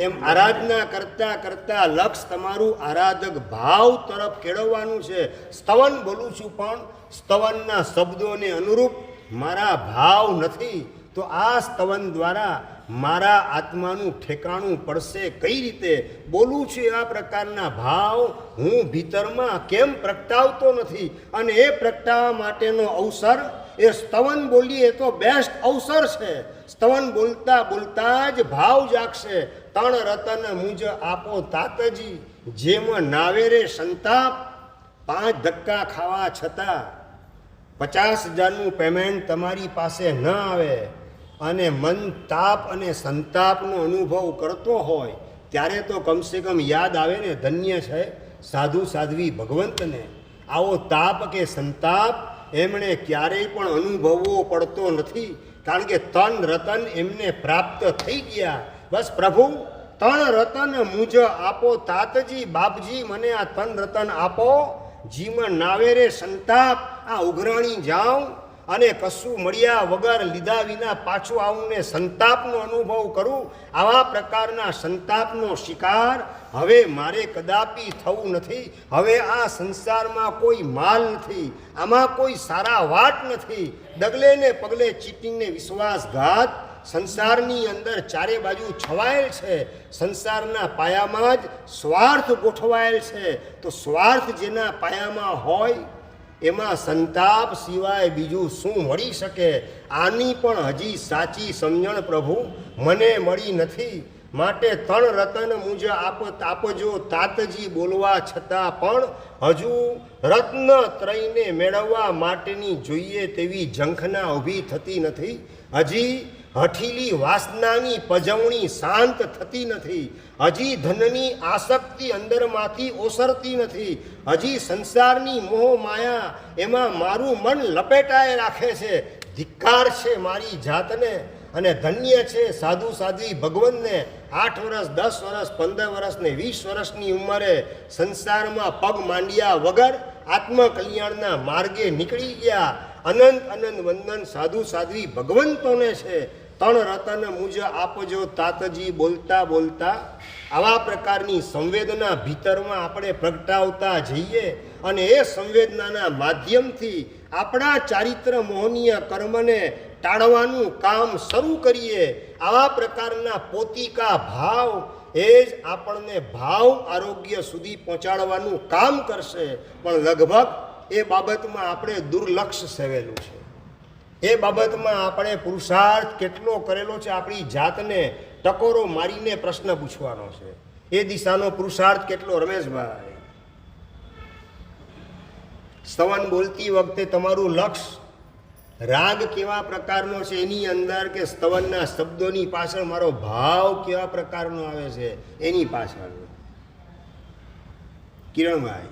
એમ આરાધના કરતાં કરતાં લક્ષ તમારું આરાધક ભાવ તરફ કેળવવાનું છે. સ્તવન બોલું છું પણ સ્તવનના શબ્દોને અનુરૂપ મારા ભાવ નથી, તો આ સ્તવન દ્વારા મારા આત્માનું ઠેકાણું પડશે કઈ રીતે? બોલું છું એવા પ્રકારના ભાવ હું ભીતરમાં કેમ પ્રગટાવતો નથી? અને એ પ્રગટાવવા માટેનો અવસર એ સ્તવન બોલીએ તો બેસ્ટ અવસર છે. સ્તવન બોલતા બોલતા જ ભાવ જાગશે. 3 રતન મુજ આપો તાતજી, જેમ નાવેરે સંતાપ. 5 ધક્કા ખાવા છતાં 50,000નું પેમેન્ટ તમારી પાસે ન આવે અને મન તાપ અને સંતાપનો અનુભવ કરતો હોય, ત્યારે તો કમસે કમ યાદ આવે ને, ધન્ય છે સાધુ સાધ્વી ભગવંતને. આવો તાપ કે સંતાપ એમણે ક્યારેય પણ અનુભવવો પડતો નથી, કારણ કે 3 રતન એમને પ્રાપ્ત થઈ ગયા. બસ પ્રભુ 3 રતન મુજ આપો તાતજી, બાપજી મને આ 3 રતન આપો, જીવન નાવેરે સંતાપ. આ ઉઘરાણી જાઉં અને કશું મળ્યા વગર લીધા વિના પાછું આવું ને સંતાપનો અનુભવ કરું, આવા પ્રકારના સંતાપનો શિકાર હવે મારે કદાપી થવું નથી. હવે આ સંસારમાં કોઈ માલ નથી, આમાં કોઈ સારા વાટ નથી. ડગલે ને પગલે ચીટિંગ ને વિશ્વાસઘાત સંસારની અંદર ચારે બાજુ છવાયેલ છે. સંસારના પાયામાં જ સ્વાર્થ ગોઠવાયેલ છે, તો સ્વાર્થ જેના પાયામાં હોય એમાં સંતાપ સિવાય બીજું શું મળી શકે? આની પણ હજી સાચી સમજણ પ્રભુ મને મળી નથી. માટે 3 રતન મુજ આપજો તાતજી બોલવા છતાં પણ હજુ રત્ન ત્રયને મેળવવા માટેની જોઈએ તેવી ઝંખના ઊભી થતી નથી. હજી હઠીલી વાસનાની પજવણી શાંત થતી નથી. હજી ધનની આસક્તિ અંદરમાંથી ઓસરતી નથી. હજી સંસારની મોહ માયા એમાં મારું મન લપેટાએ રાખે છે. ધિક્કાર છે મારી જાતને, અને ધન્ય છે સાધુ સાધ્વી ભગવંતને. 8 વર્ષ 10 વર્ષ 15 વર્ષ ને 20 વર્ષની ઉંમરે સંસારમાં પગ માંડ્યા વગર આત્મકલ્યાણના માર્ગે નીકળી ગયા. અનંત અનંત વંદન સાધુ સાધ્વી ભગવંતોને છે. 3 રતન મુજ આપજો તાતજી બોલતા બોલતા આવા પ્રકારની સંવેદના ભીતરમાં આપણે પ્રગટાવતા જઈએ અને એ સંવેદનાના માધ્યમથી આપણા ચારિત્ર મોહનીય કર્મને ટાળવાનું કામ શરૂ કરીએ. આવા પ્રકારના પોતિકા ભાવ એ જ આપણને ભાવ આરોગ્ય સુધી પહોંચાડવાનું કામ કરશે. પણ લગભગ એ બાબતમાં આપણે દુર્લક્ષ સેવેલું છે. એ બાબતમાં આપણે પુરુષાર્થ કેટલો કરેલો છે? આપણી જાતને ટકોરો મારીને પ્રશ્ન પૂછવાનો છે. એ દિશાનો પુરુષાર્થ કેટલો રમેશભાઈ? સ્તવન બોલતી વખતે તમારું લક્ષ્ય રાગ કેવા પ્રકારનો છે એની અંદર, કે સ્તવનના શબ્દોની પાછળ મારો ભાવ કેવા પ્રકારનો આવે છે એની પાછળ. કિરણભાઈ,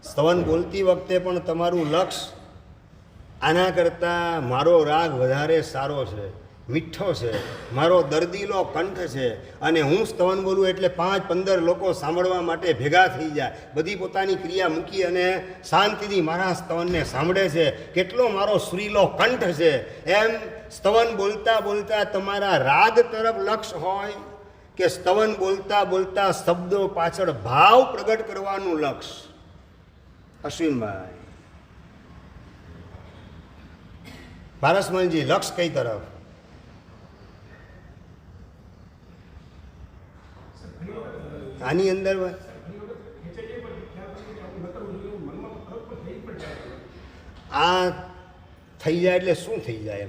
સ્તવન બોલતી વખતે પણ તમારું લક્ષ્ય આના કરતાં મારો રાગ વધારે સારો છે, મીઠો છે, મારો દર્દીલો કંઠ છે, અને હું સ્તવન બોલું એટલે 5-15 લોકો સાંભળવા માટે ભેગા થઈ જાય, બધી પોતાની ક્રિયા મૂકી અને શાંતિથી મારા સ્તવનને સાંભળે છે, કેટલો મારો સુરીલો કંઠ છે. એમ સ્તવન બોલતા બોલતા તમારા રાગ તરફ લક્ષ્ય હોય, કે સ્તવન બોલતા બોલતા શબ્દો પાછળ ભાવ પ્રગટ કરવાનું લક્ષ્ય? અશ્વિનભાઈ, પારસમલજી, લક્ષ્ય કઈ તરફ? આની અંદર આ થઈ જાય એટલે શું થઈ જાય?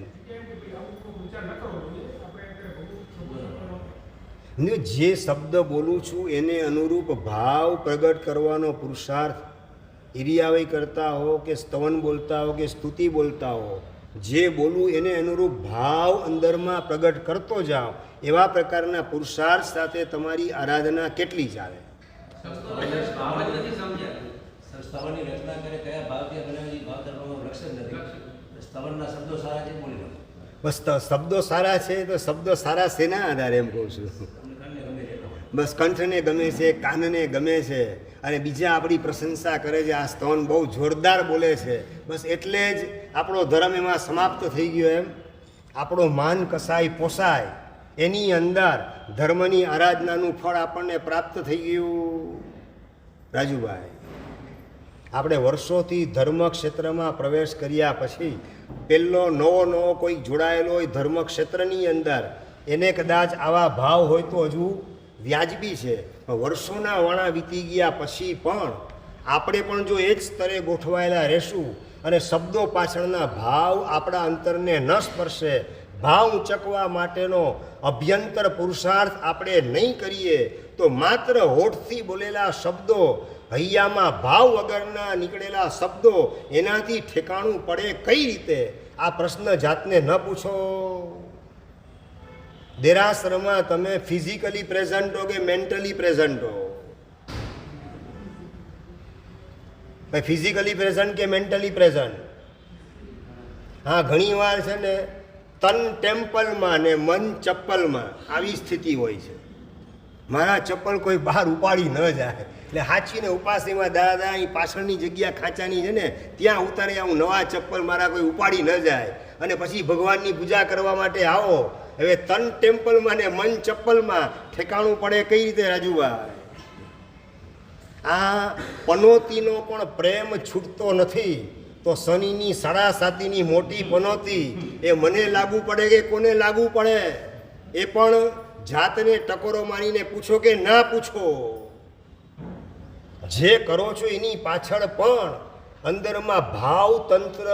એમ જે શબ્દ બોલું છું એને અનુરૂપ ભાવ પ્રગટ કરવાનો પુરુષાર્થ ઈરિયાવઈ કરતા હો, કે સ્તવન બોલતા હો, કે સ્તુતિ બોલતા હો, જે બોલું એને અનુરૂપ ભાવ અંદરમાં પ્રગટ કરતો જાઓ, એવા પ્રકારના પુરુષાર્થ સાથે તમારી આરાધના કેટલી ચાલે? બસ શબ્દો સારા છે તો શબ્દો સારા શેના આધારે? એમ કહું છું, બસ કંઠને ગમે છે, કાનને ગમે છે, અને બીજા આપણી પ્રશંસા કરે છે, આ સ્તવન બહુ જોરદાર બોલે છે, બસ એટલે જ આપણો ધર્મ એમાં સમાપ્ત થઈ ગયો. એમ આપણો માન કસાય પોસાય એની અંદર ધર્મની આરાધનાનું ફળ આપણને પ્રાપ્ત થઈ ગયું. રાજુભાઈ, આપણે વર્ષોથી ધર્મ ક્ષેત્રમાં પ્રવેશ કર્યા પછી પહેલો નવો કોઈ જોડાયેલો હોય ધર્મ ક્ષેત્રની અંદર, એને કદાચ આવા ભાવ હોય તો હજુ વ્યાજબી છે. વર્ષોના વાણા વીતી ગયા પછી પણ આપણે પણ જો એ જ સ્તરે ગોઠવાયેલા રહેશું અને શબ્દો પાછળના ભાવ આપણા અંતરને ન સ્પર્શે, ભાવ ઊંચકવા માટેનો અભ્યંતર પુરુષાર્થ આપણે નહીં કરીએ, તો માત્ર હોઠથી બોલેલા શબ્દો, હૈયામાં ભાવ વગરના નીકળેલા શબ્દો, એનાથી ઠેકાણું પડે કઈ રીતે? આ પ્રશ્ન જાતને ન પૂછો. દેરાસરમાં તમે ફિઝિકલી પ્રેઝન્ટ હો કે મેન્ટલી પ્રેઝન્ટ હો? ફિઝિકલી પ્રેઝન્ટ કે મેન્ટલી પ્રેઝન્ટ? હા, ઘણી વાર છે ને તન ટેમ્પલમાં ને મન ચપ્પલમાં આવી સ્થિતિ હોય છે. મારા ચપ્પલ કોઈ બહાર ઉપાડી ન જાય, એટલે હાચીને ઉપાસીમાં દાદા અહીં પાછળની જગ્યા ખાંચાની છે ને ત્યાં ઉતારી આવું, નવા ચપ્પલ મારા કોઈ ઉપાડી ન જાય, અને પછી ભગવાનની પૂજા કરવા માટે આવો. હવે તન ટેમ્પલમાં ને મન ચપ્પલમાં ઠેકાણું પડે કઈ રીતે? રાજુભાઈ, આ પનોતીનો પણ પ્રેમ છૂટતો નથી, તો શનિની 7.5ની મોટી પનોતી એ મને લાગુ પડે કે કોને લાગુ પડે? એ પણ જાતને ટકોરો મારીને પૂછો કે ના પૂછો. જે કરો છો એની પાછળ પણ અંદરમાં ભાવ તંત્ર,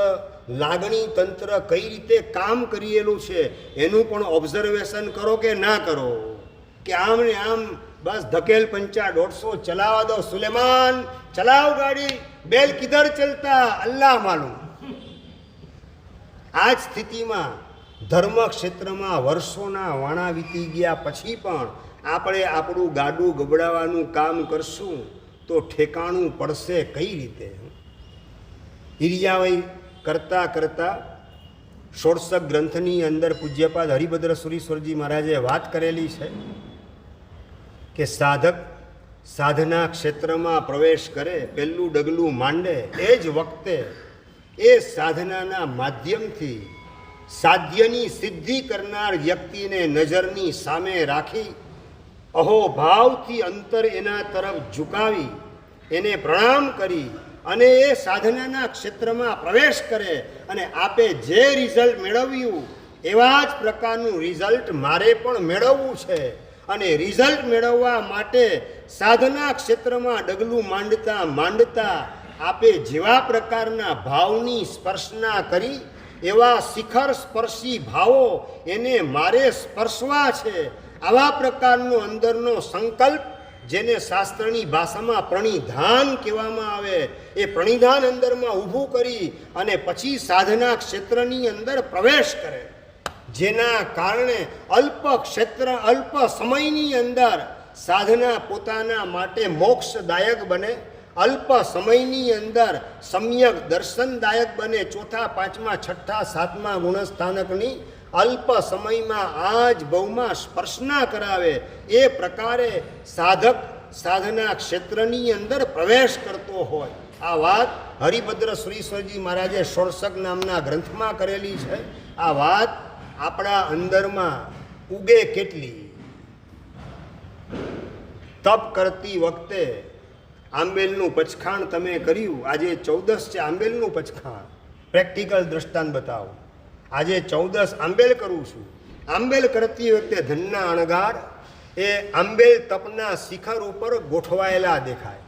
લાગણી તંત્ર કઈ રીતે કામ કરેલું છે એનું પણ ઓબ્ઝર્વેશન કરો કે ના કરો? કે આમ ને આમ બસ ધકેલ પંચા 150 ચલાવા દો, સુલેમાન ચલાવ ગાડી, બેલ કિધર ચલતા અલ્લાહ માલુમ. આ જ સ્થિતિમાં ધર્મ ક્ષેત્રમાં વર્ષોના વાણા વીતી ગયા પછી પણ આપણે આપણું ગાડું ગબડાવવાનું કામ કરશું તો ઠેકાણું પડશે કઈ રીતે? ઈરિયાવઈ કરતાં કરતાં ષોડશક ગ્રંથની અંદર પૂજ્યપાદ હરિભદ્ર સુરીશ્વરજી મહારાજે વાત કરેલી છે કે સાધક સાધના ક્ષેત્રમાં પ્રવેશ કરે, પહેલું ડગલું માંડે, એ જ વખતે એ સાધનાના માધ્યમથી સાધ્યની સિદ્ધિ કરનાર વ્યક્તિને નજરની સામે રાખી અહોભાવથી અંતર એના તરફ ઝુકાવી એને પ્રણામ કરી અને એ સાધનાના ક્ષેત્રમાં પ્રવેશ કરે અને આપે જે રિઝલ્ટ મેળવ્યું એવા જ પ્રકારનું રિઝલ્ટ મારે પણ મેળવવું છે. અને રિઝલ્ટ મેળવવા માટે સાધના ક્ષેત્રમાં ડગલું માંડતા માંડતા આપે જેવા પ્રકારના ભાવની સ્પર્શના કરી એવા શિખર સ્પર્શી ભાવો એને મારે સ્પર્શવા છે. આવા પ્રકારનો અંદરનો સંકલ્પ જેને શાસ્ત્રની ભાષામાં પ્રણિધાન કહેવામાં આવે, એ પ્રણિધાન અંદરમાં ઊભું કરી અને પછી સાધના ક્ષેત્રની અંદર પ્રવેશ કરે, જેના કારણે અલ્પ સમયની અંદર સાધના પોતાના માટે મોક્ષદાયક બને, અલ્પ સમયની અંદર સમ્યક દર્શનદાયક બને, ચોથા પાંચમા છઠ્ઠા સાતમા ગુણસ્થાનકની અલ્પ સમયમાં આજ ભવમાં સ્પર્શના કરાવે, એ પ્રકારે સાધક સાધના ક્ષેત્રની અંદર પ્રવેશ કરતો હોય. આ વાત હરિભદ્ર શ્રીશ્વરજી મહારાજે ષોડશક નામના ગ્રંથમાં કરેલી છે. આ વાત આપણા અંદરમાં ઉગે કેટલી. તપ કરતી વખતે આંબેલનું પચખાણ તમે કર્યું, આજે 14 છે આંબેલનું પચખાણ, પ્રેક્ટિકલ દ્રષ્ટાંત બતાવો. આજે 14 આંબેલ કરું છું. આંબેલ કરતી વખતે ધનના અણગાર એ આંબેલ તપના શિખર ઉપર ગોઠવાયેલા દેખાય.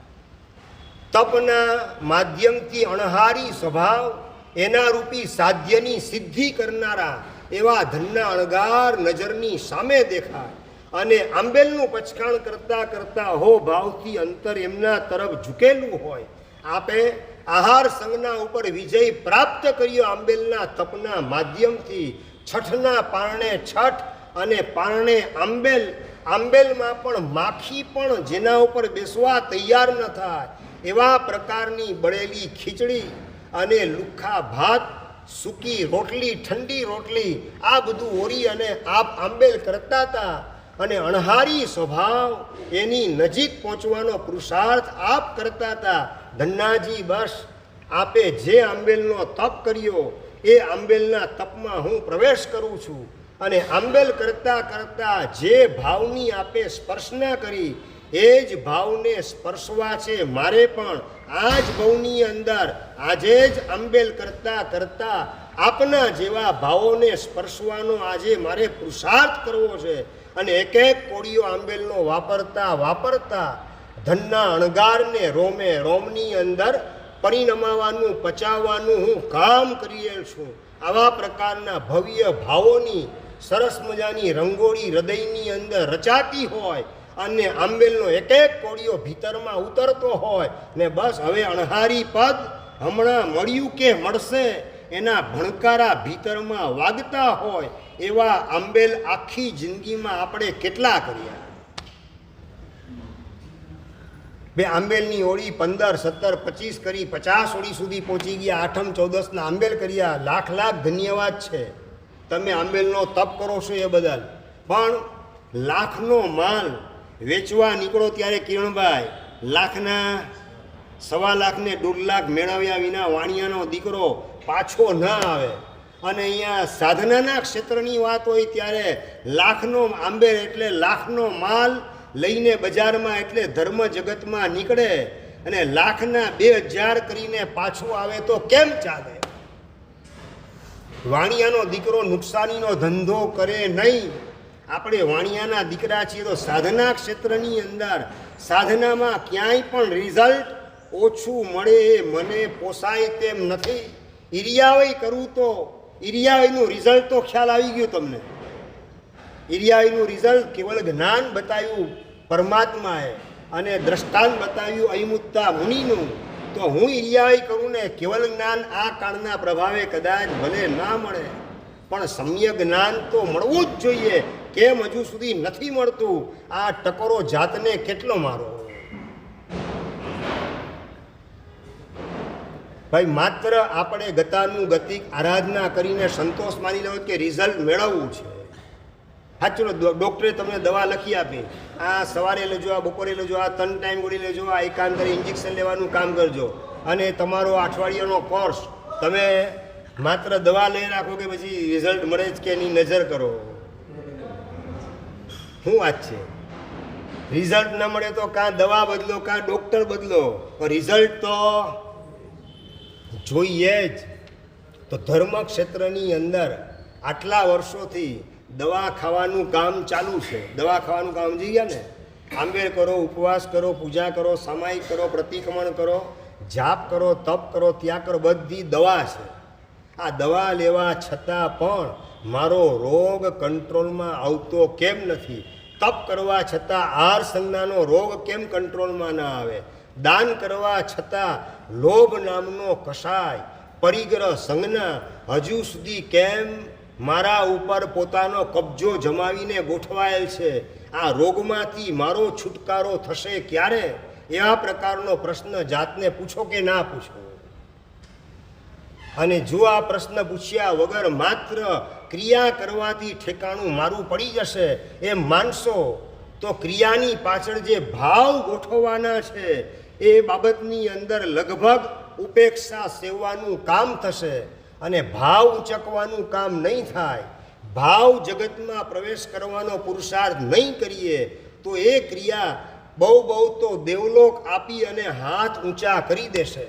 તપના માધ્યમથી અણહારી સ્વભાવ, એના રૂપી સાધ્યની સિદ્ધિ કરનારા એવા ધનના અણગાર નજરની સામે દેખાય. અને આંબેલનું પચખાણ કરતાં કરતાં અહો ભાવથી અંતર એમના તરફ ઝૂકેલું હોય. આપે આહાર સંજ્ઞા ઉપર વિજય પ્રાપ્ત કર્યો આંબેલના તપના માધ્યમથી. છઠના પારણે છઠ અને પારણે આંબેલ. આંબેલમાં પણ માખી પણ જેના ઉપર બેસવા તૈયાર ન થાય એવા પ્રકારની બળેલી ખીચડી અને લુખ્ખા ભાત, સૂકી રોટલી, ઠંડી રોટલી, આ બધું ઓરી અને આપ આંબેલ કરતા હતા. અને અણહારી સ્વભાવ એની નજીક પહોંચવાનો પુરુષાર્થ આપ કરતા હતા. ધન્નાજી બસ આપે જે આંબેલનો તપ કર્યો એ આંબેલના તપમાં હું પ્રવેશ કરું છું. અને આંબેલ કરતાં કરતાં જે ભાવની આપે સ્પર્શના કરી એ જ ભાવને સ્પર્શવા છે મારે પણ આ જ ભાવની અંદર. આજે જ આંબેલ કરતાં કરતાં આપના જેવા ભાવોને સ્પર્શવાનો આજે મારે પુરુષાર્થ કરવો છે. અને એક એક કોળીઓ આંબેલનો વાપરતા ધનના અણગારને રોમે રોમની અંદર પરિણમાવાનું, પચાવવાનું હું કામ કરી છું. આવા પ્રકારના ભવ્ય ભાવોની સરસ મજાની રંગોળી હૃદયની અંદર રચાતી હોય અને આંબેલનો એક એક કોળીઓ ભીતરમાં ઉતરતો હોય ને બસ હવે અણહારી પદ હમણાં મળ્યું કે મળશે એના ભણકારા ભીતરમાં વાગતા હોય એવા આંબેલ આખી જિંદગીમાં આપણે કેટલા કર્યા. બે આંબેલની ઓળી 15, 17, 25 કરી 50 ઓળી સુધી પહોંચી ગયા. આઠમ 14ના આંબેલ કર્યા. લાખ લાખ ધન્યવાદ છે. તમે આંબેલનો તપ કરો છો એ બદલ. પણ લાખનો માલ વેચવા નીકળો ત્યારે કિરણભાઈ લાખના 1.25 લાખ ને 1.5 લાખ મેળવ્યા વિના વાણિયાનો દીકરો પાછો ના આવે. અને અહીંયા સાધનાના ક્ષેત્રની વાત હોય ત્યારે લાખનો આંબેલ એટલે લાખનો માલ લઈને બજારમાં એટલે ધર્મ જગતમાં નીકળે અને લાખના 2000 કરીને પાછું આવે તો કેમ ચાલે? વાણિયાનો દીકરો નુકસાનીનો ધંધો કરે નહીં. આપણે વાણિયાના દીકરા છીએ તો સાધના ક્ષેત્રની અંદર સાધનામાં ક્યાંય પણ રિઝલ્ટ ઓછું મળે એ મને પોસાય તેમ નથી. ઈરિયાવય કરું તો ઈરિયાવયનું રિઝલ્ટ તો ખ્યાલ આવી ગયો તમને. ઈરિયાવયનું રિઝલ્ટ કેવળ જ્ઞાન બતાવ્યું પરમાત્માએ અને દ્રષ્ટાંત બતાવ્યું અયમુત્તા મુનિનું. તો હું ઈરિયાવય કરું ને કેવળ જ્ઞાન આ કાળના પ્રભાવે કદાચ ભલે ના મળે પણ સમ્યક જ્ઞાન તો મળવું જ જોઈએ. કેમ હજુ સુધી નથી મળતું? આ ટકોરો જાતને કેટલો મારો ભાઈ. માત્ર આપણે ગતાનું ગતિક આરાધના કરીને સંતોષ માની લેવો કે રિઝલ્ટ મેળવવું છે. સાચું, ડૉક્ટરે તમને દવા લખી આપી, આ સવારે લેજો, આ બપોરે લેજો, આ 3 ટાઈમ ગોળી લેજો, આ એકાંતરે ઇન્જેક્શન લેવાનું કામ કરજો. અને તમારો અઠવાડિયાનો કોર્સ તમે માત્ર દવા લઈ રાખો કે પછી રિઝલ્ટ મળે જ કે એની નજર કરો. શું વાત છે? રિઝલ્ટ ન મળે તો કાં દવા બદલો કાં ડૉક્ટર બદલો, રિઝલ્ટ તો જોઈએ જ. તો ધર્મ ક્ષેત્રની અંદર આટલા વર્ષોથી દવા ખાવાનું કામ ચાલુ છે. દવા ખાવાનું કામ સમજી ગયા ને? આંબેલ કરો, ઉપવાસ કરો, પૂજા કરો, સામાયિક કરો, પ્રતિક્રમણ કરો, જાપ કરો, તપ કરો, ત્યાગ કરો, બધી દવા છે. આ દવા લેવા છતાં પણ મારો રોગ કંટ્રોલમાં આવતો કેમ નથી? તપ કરવા છતાં આહાર સંજ્ઞાનો રોગ કેમ કંટ્રોલમાં ના આવે, દાન કરવા છતાં લોભ નામનો કષાય, પરિગ્રહ સંજ્ઞા હજુ સુધી કેમ મારા ઉપર પોતાનો કબજો જમાવીને ગોઠવાયેલ છે, આ રોગમાંથી મારો છુટકારો થશે ક્યારે? એવા પ્રકારનો પ્રશ્ન જાતને પૂછો કે ના પૂછો. અને જો આ પ્રશ્ન પૂછ્યા વગર માત્ર ક્રિયા કરવાથી ઠેકાણું મારું પડી જશે એમ માનશો તો ક્રિયાની પાછળ જે ભાવ ગોઠવવાના છે એ બાબતની અંદર લગભગ ઉપેક્ષા સેવવાનું કામ થશે અને ભાવ ઉંચકવાનું કામ નહીં થાય. ભાવ જગતમાં પ્રવેશ કરવાનો પુરુષાર્થ નહીં કરીએ તો એ ક્રિયા બહુ બહુ તો દેવલોક આપી અને હાથ ઊંચા કરી દેશે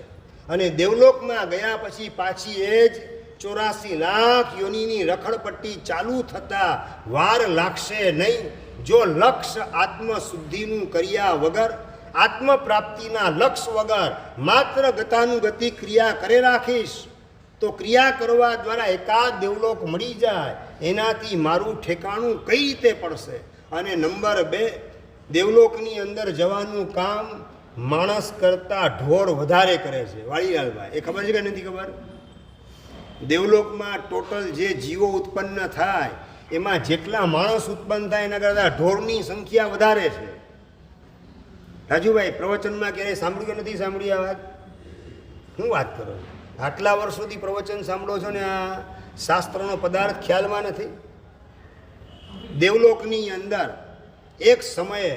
અને દેવલોકમાં ગયા પછી પાછી એ જ 84 લાખ યોનિની રખડપટ્ટી ચાલુ થતાં વાર લાગશે નહીં. જો લક્ષ્ય આત્મશુદ્ધિનું કર્યા વગર, આત્મપ્રાપ્તિના લક્ષ્ય વગર માત્ર ગતાનુગતિ ક્રિયા કરે રાખીશ તો ક્રિયા કરવા દ્વારા એકાદ દેવલોક મળી જાય એનાથી મારું ઠેકાણું કઈ રીતે પડશે? અને નંબર 2, દેવલોકની અંદર જવાનું કામ માણસ કરતાં ઢોર વધારે કરે છે. વાળીલાલભાઈ, એ ખબર છે કે નથી ખબર? દેવલોકમાં ટોટલ જે જીવો ઉત્પન્ન થાય એમાં જેટલા માણસ ઉત્પન્ન થાય એના કરતાં ઢોરની સંખ્યા વધારે છે. રાજુભાઈ, પ્રવચનમાં ક્યારેય સાંભળ્યું કે નથી સાંભળ્યું આ વાત? શું વાત કરો? આટલા વર્ષોથી પ્રવચન સાંભળો છો ને આ શાસ્ત્રનો પદાર્થ ખ્યાલમાં નથી? દેવલોકની અંદર એક સમયે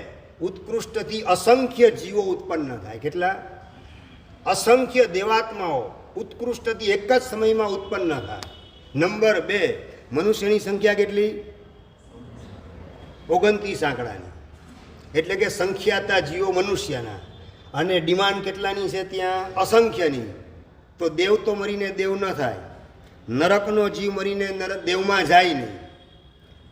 ઉત્કૃષ્ટથી અસંખ્ય જીવો ઉત્પન્ન થાય. કેટલા? અસંખ્ય દેવાત્માઓ ઉત્કૃષ્ટથી એક જ સમયમાં ઉત્પન્ન થાય. નંબર 2, મનુષ્યની સંખ્યા કેટલી? 29 આંકડાની, એટલે કે સંખ્યાતા જીવો મનુષ્યના. અને ડિમાન્ડ કેટલાની છે ત્યાં? અસંખ્યની. તો દેવ તો મરીને દેવ ન થાય, નરકનો જીવ મરીને દેવમાં જાય નહીં.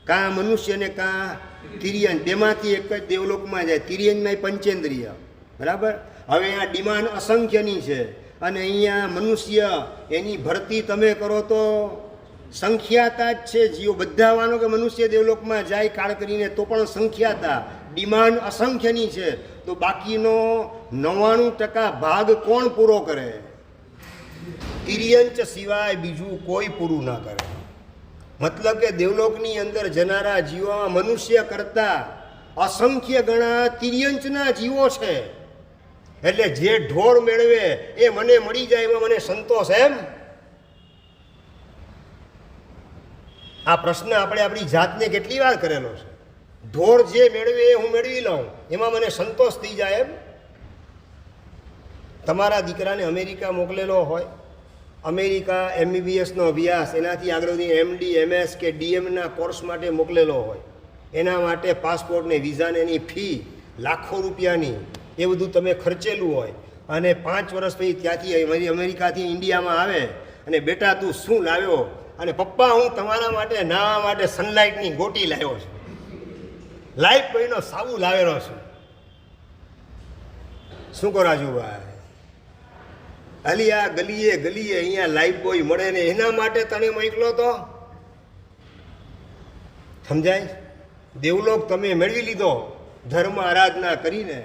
કાં મનુષ્યને કાં તિર્યન, બેમાંથી એક જ દેવલોકમાં જાય. તિર્યનમાં પંચેન્દ્રિય, બરાબર? હવે આ ડિમાન્ડ અસંખ્યની છે અને અહીંયા મનુષ્ય એની ભરતી તમે કરો તો સંખ્યાતા જ છે જીવો. બધા માનો કે મનુષ્ય દેવલોકમાં જાય કાળ કરીને તો પણ સંખ્યાતા, ડિમાન્ડ અસંખ્યની છે. તો બાકીનો 99% ભાગ કોણ પૂરો કરે? તિર્યંચ સિવાય બીજું કોઈ પૂરું ના કરે. મતલબ કે દેવલોકની અંદર જનારા જીવોમાં મનુષ્ય કરતાં અસંખ્ય ગણા તિર્યંચના જીવો છે. એટલે જે ઢોર મેળવે એ મને મળી જાય એમાં મને સંતોષ એમ? આ પ્રશ્ન આપણે આપણી જાતને કેટલી વાર કરેલો છે? ઢોર જે મેળવે એ હું મેળવી લઉં એમાં મને સંતોષ થઈ જાય એમ? તમારા દીકરાને અમેરિકા મોકલેલો હોય, અમેરિકા MBBSનો અભ્યાસ, એનાથી આગળ વધી MD, MS કે DM કોર્સ માટે મોકલેલો હોય, એના માટે પાસપોર્ટ ને વિઝા ને એની ફી લાખો રૂપિયાની, એ બધું તમે ખર્ચેલું હોય અને 5 વર્ષ પછી ત્યાંથી અમેરિકાથી ઇન્ડિયામાં આવે અને બેટા તું શું લાવ્યો? અને પપ્પા હું તમારા માટે નાવા માટે સનલાઇટની ગોટી લાવ્યો છું, લાઈફ બોયનો સાબુ લાવેલો છું. શું કરો રાજુભાઈ? અલી આ ગલીએ ગલીએ અહીંયા લાઈફ બોય મળે ને એના માટે તને મોકલો તો સમજાય? દેવલોક તમે મેળવી લીધો ધર્મ આરાધના કરીને